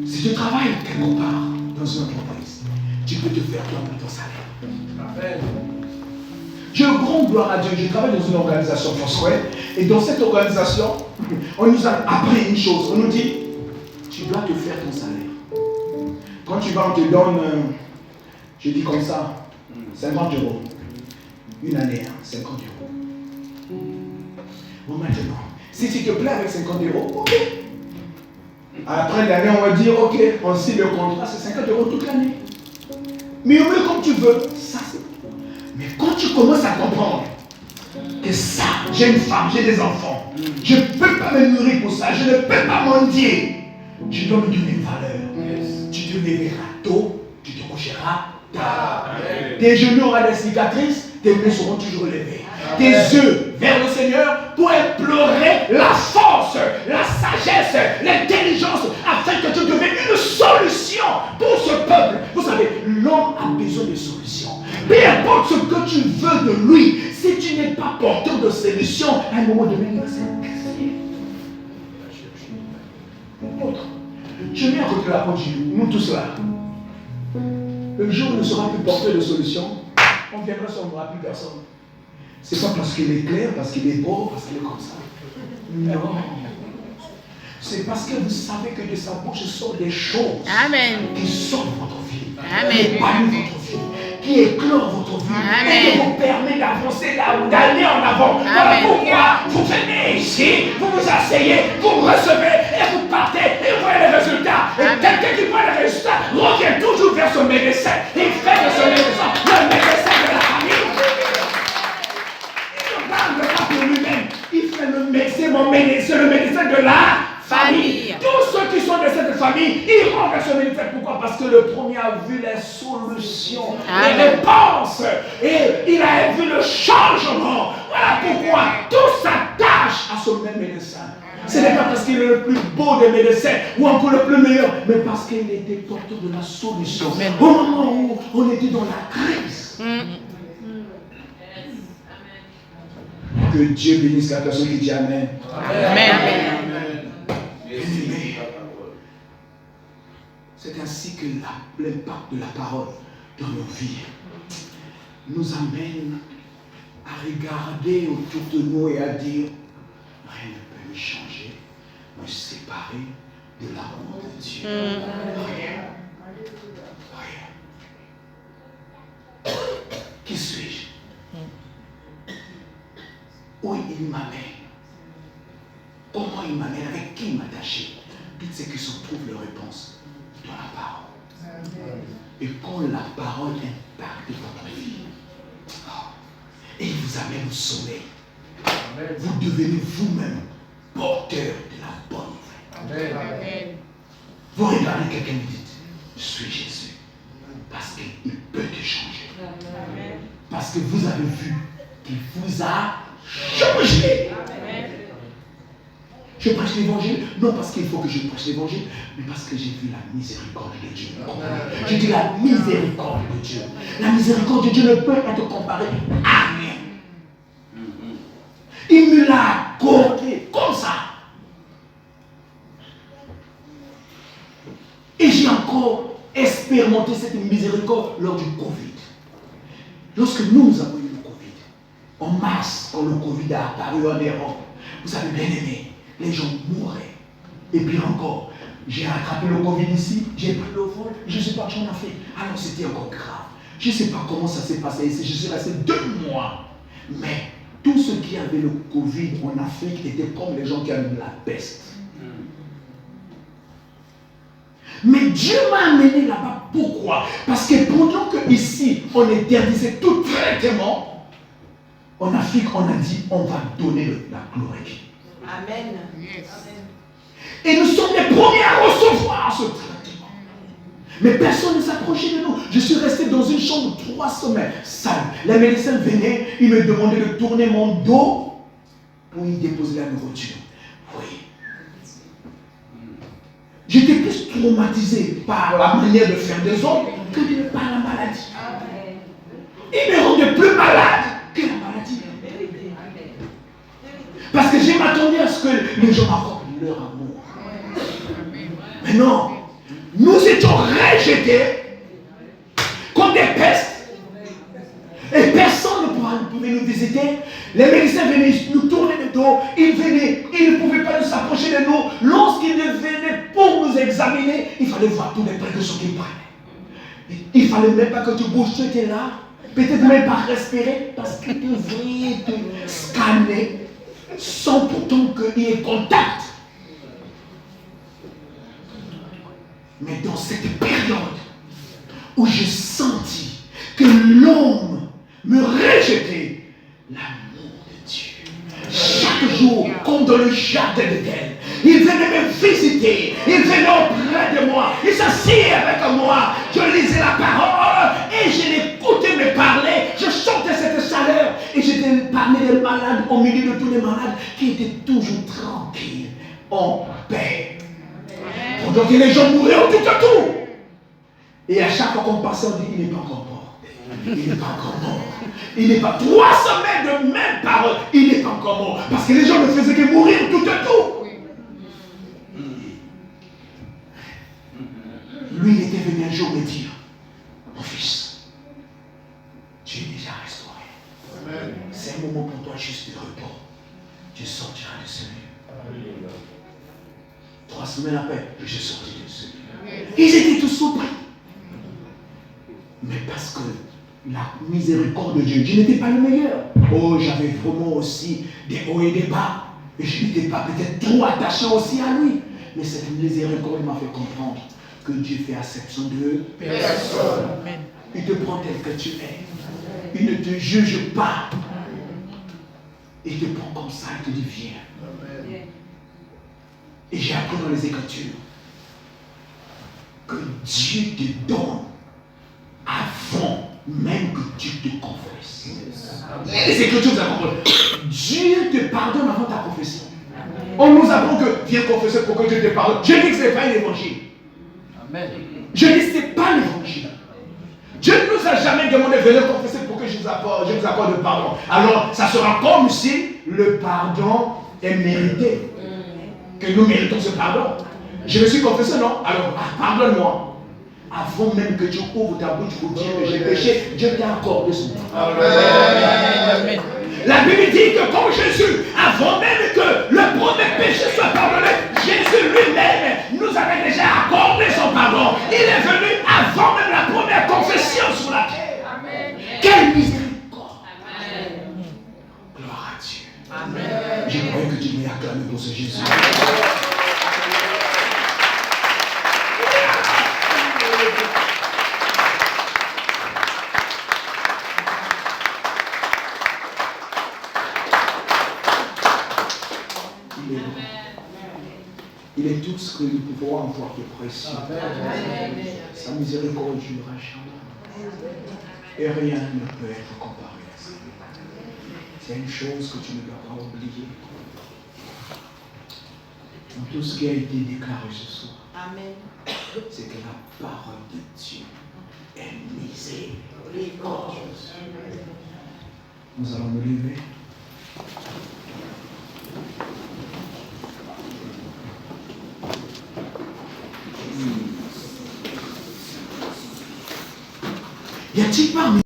si tu travailles quelque part, dans une entreprise, tu peux te faire toi-même ton salaire. Amen. Je rends gloire à Dieu. Je travaille dans une organisation Foursquare et dans cette organisation, on nous a appris une chose. On nous dit, tu dois te faire ton salaire. Quand tu vas, on te donne, je dis comme ça, 50 €. Une année, 50 €. Bon, maintenant, si tu te plais avec 50 €, ok. Après l'année, on va dire, ok, on signe le contrat, c'est 50 € toute l'année. Mais au mieux comme tu veux, ça c'est. Mais quand tu commences à comprendre que ça, j'ai une femme, j'ai des enfants, je ne peux pas me nourrir pour ça, je ne peux pas mendier, je dois me donner une valeur. Yes. Tu te lèveras tôt, tu te coucheras tard. Amen. tes genoux auront des cicatrices, tes mains seront toujours levées. Tes yeux vers le Seigneur pour implorer la force, la sagesse, l'intelligence afin que tu deviennes une solution pour ce peuple. Vous savez, l'homme a besoin de solutions. Peu importe ce que tu veux de lui, si tu n'es pas porteur de solution, à un moment donné, il va s'inquiéter. Je mets à côté de la porte, nous tous là. Le jour où il ne sera plus porteur de solution, on viendra sur nous, plus personne. C'est pas parce qu'il est clair, parce qu'il est beau, parce qu'il est comme ça. Non. C'est parce que vous savez que de sa bouche sortent des choses qui sauvent votre vie, qui épanouissent votre vie, qui éclorent votre vie et qui vous permet d'avancer, d'aller en avant. Voilà pourquoi vous venez ici, vous vous asseyez, vous recevez et vous partez et vous voyez les résultats. Et quelqu'un qui voit les résultats revient toujours vers son médecin. Il fait de son médecin le médecin de la famille. Il fait le médecin, mon médecin, le médecin de la famille. Tous ceux qui sont de cette famille, ils rentrent vers ce médecin. Pourquoi? Parce que le premier a vu les solutions, les réponses, et il a vu le changement. Voilà pourquoi tout s'attache à ce même médecin. Ce n'est pas parce qu'il est le plus beau des médecins ou encore le plus meilleur, mais parce qu'il était porteur de la solution. Au moment où on était dans la crise. Que Dieu bénisse la personne qui dit Amen. Amen. Bien-aimé, c'est ainsi que l'impact de la parole dans nos vies nous amène à regarder autour de nous et à dire rien ne peut me changer, me séparer de l'amour de Dieu. Rien. Rien. Qui suis-je? Où il m'amène? Comment il m'amène? Avec qui il m'attache? Toutes ces questions trouvent leur réponse dans la parole. Et quand la parole impacte votre vie, et il vous amène au sommet, vous devenez vous-même porteur de la bonne nouvelle. Vous regardez quelqu'un et vous dites, je suis Jésus, parce qu'il peut te changer. Parce que vous avez vu qu'il vous a changé. Je prêche l'évangile, non parce qu'il faut que je prêche l'évangile, mais parce que j'ai vu la miséricorde de Dieu. J'ai dit la miséricorde de Dieu. La miséricorde de Dieu ne peut être comparée à rien. Il me l'a accordé comme ça. Et j'ai encore expérimenté cette miséricorde lors du Covid. Lorsque nous avons eu le Covid, en mars, quand le Covid a apparu en Europe, vous avez bien aimé, les gens mouraient. Et puis encore, j'ai attrapé le Covid ici, j'ai pris le vol, je ne sais pas ce qu'on a fait. Alors c'était encore grave. Je ne sais pas comment ça s'est passé ici, je suis resté 2 mois. Mais tous ceux qui avaient le Covid en Afrique étaient comme les gens qui avaient la peste. Mais Dieu m'a amené là-bas. Pourquoi? Parce que pendant que ici on interdisait tout traitement, en Afrique on a dit on va donner la chloroquine. Amen. Et nous sommes les premiers à recevoir ce traitement. Mais personne ne s'approchait de nous. Je suis resté dans une chambre 3 semaines, seul. Les médecins venaient, ils me demandaient de tourner mon dos pour y déposer la nourriture. Oui. J'étais plus traumatisé par la manière de faire des autres que par la maladie. Il me rendait plus malade que la maladie. Parce que j'ai m'attendu à ce que les gens accordent leur amour. Mais non, nous étions rejetés comme des pestes. Et personne ne pouvait nous visiter. Les médecins venaient nous tourner le dos. Ils venaient, ils ne pouvaient pas nous s'approcher de nous. Lorsqu'ils venaient pour nous examiner, il fallait voir tous les précautions qu'ils prenaient. Il ne fallait même pas que tu bouges, tu étais là. Peut-être même pas respirer parce qu'ils devaient te scanner sans pourtant qu'il y ait contact. Mais dans cette période où j'ai senti que l'homme me rejetait, l'amour de Dieu, chaque jour, comme dans le jardin d'Éden, il venait me visiter, il venait auprès de moi, il s'assied avec moi, je lisais la parole et je l'écoutais me parmi les malades, au milieu de tous les malades, qui étaient toujours tranquilles, en paix. Pendant que les gens mouraient au tout à tout. Et à chaque fois qu'on passait, on dit, il n'est pas encore mort. Il n'est pas encore mort. Il n'est pas 3 semaines de même parole. Il n'est pas encore mort. Parce que les gens ne faisaient que mourir tout à tout. Lui, il était venu un jour me dire, mon fils, tu es déjà restauré. C'est un moment pour toi juste de repos. Tu sortiras de ce lieu. 3 semaines après, je suis sorti de ce lieu. Ils étaient tous surpris. Mais parce que la miséricorde de Dieu, je n'étais pas le meilleur. Oh, j'avais vraiment aussi des hauts et des bas. Et je n'étais pas peut-être trop attaché aussi à lui. Mais cette miséricorde m'a fait comprendre que Dieu fait acception de personne. Il te prend tel que tu es. Il ne te juge pas. Il te prend comme ça, il te dit viens. Et j'ai appris dans les Écritures que Dieu te donne avant même que tu te confesses. Les Écritures vous apprennent. Dieu te pardonne avant ta confession. On nous apprend que viens confesser pour que Dieu te pardonne. Je dis que ce n'est pas l'évangile. Je dis que ce n'est pas l'évangile. Dieu ne nous a jamais demandé de venir confesser pour que je vous accorde le pardon. Alors, ça sera comme si le pardon est mérité. Que nous méritons ce pardon. Je me suis confessé, non? Alors, pardonne-moi. Avant même que tu ouvres ta bouche pour dire que j'ai péché, Dieu t'a accordé son pardon. Amen. La Bible dit que comme Jésus, avant même que le premier péché soit pardonné, Jésus lui-même nous avait déjà accordé son pardon. Il est venu avant même la première confession sur la terre. Amen. Quelle miséricorde. Amen. Gloire à Dieu. Amen. Je croyais que tu m'y acclamé pour ce Jésus. Il est tout ce que nous pouvons avoir de précieux. Sa miséricorde ne durera jamais. Et rien ne peut être comparé à ça. C'est une chose que tu ne dois pas oublier. Dans tout ce qui a été déclaré ce soir, c'est que la parole de Dieu est miséricordieuse. Nous allons nous lever. Y a-t-il parmi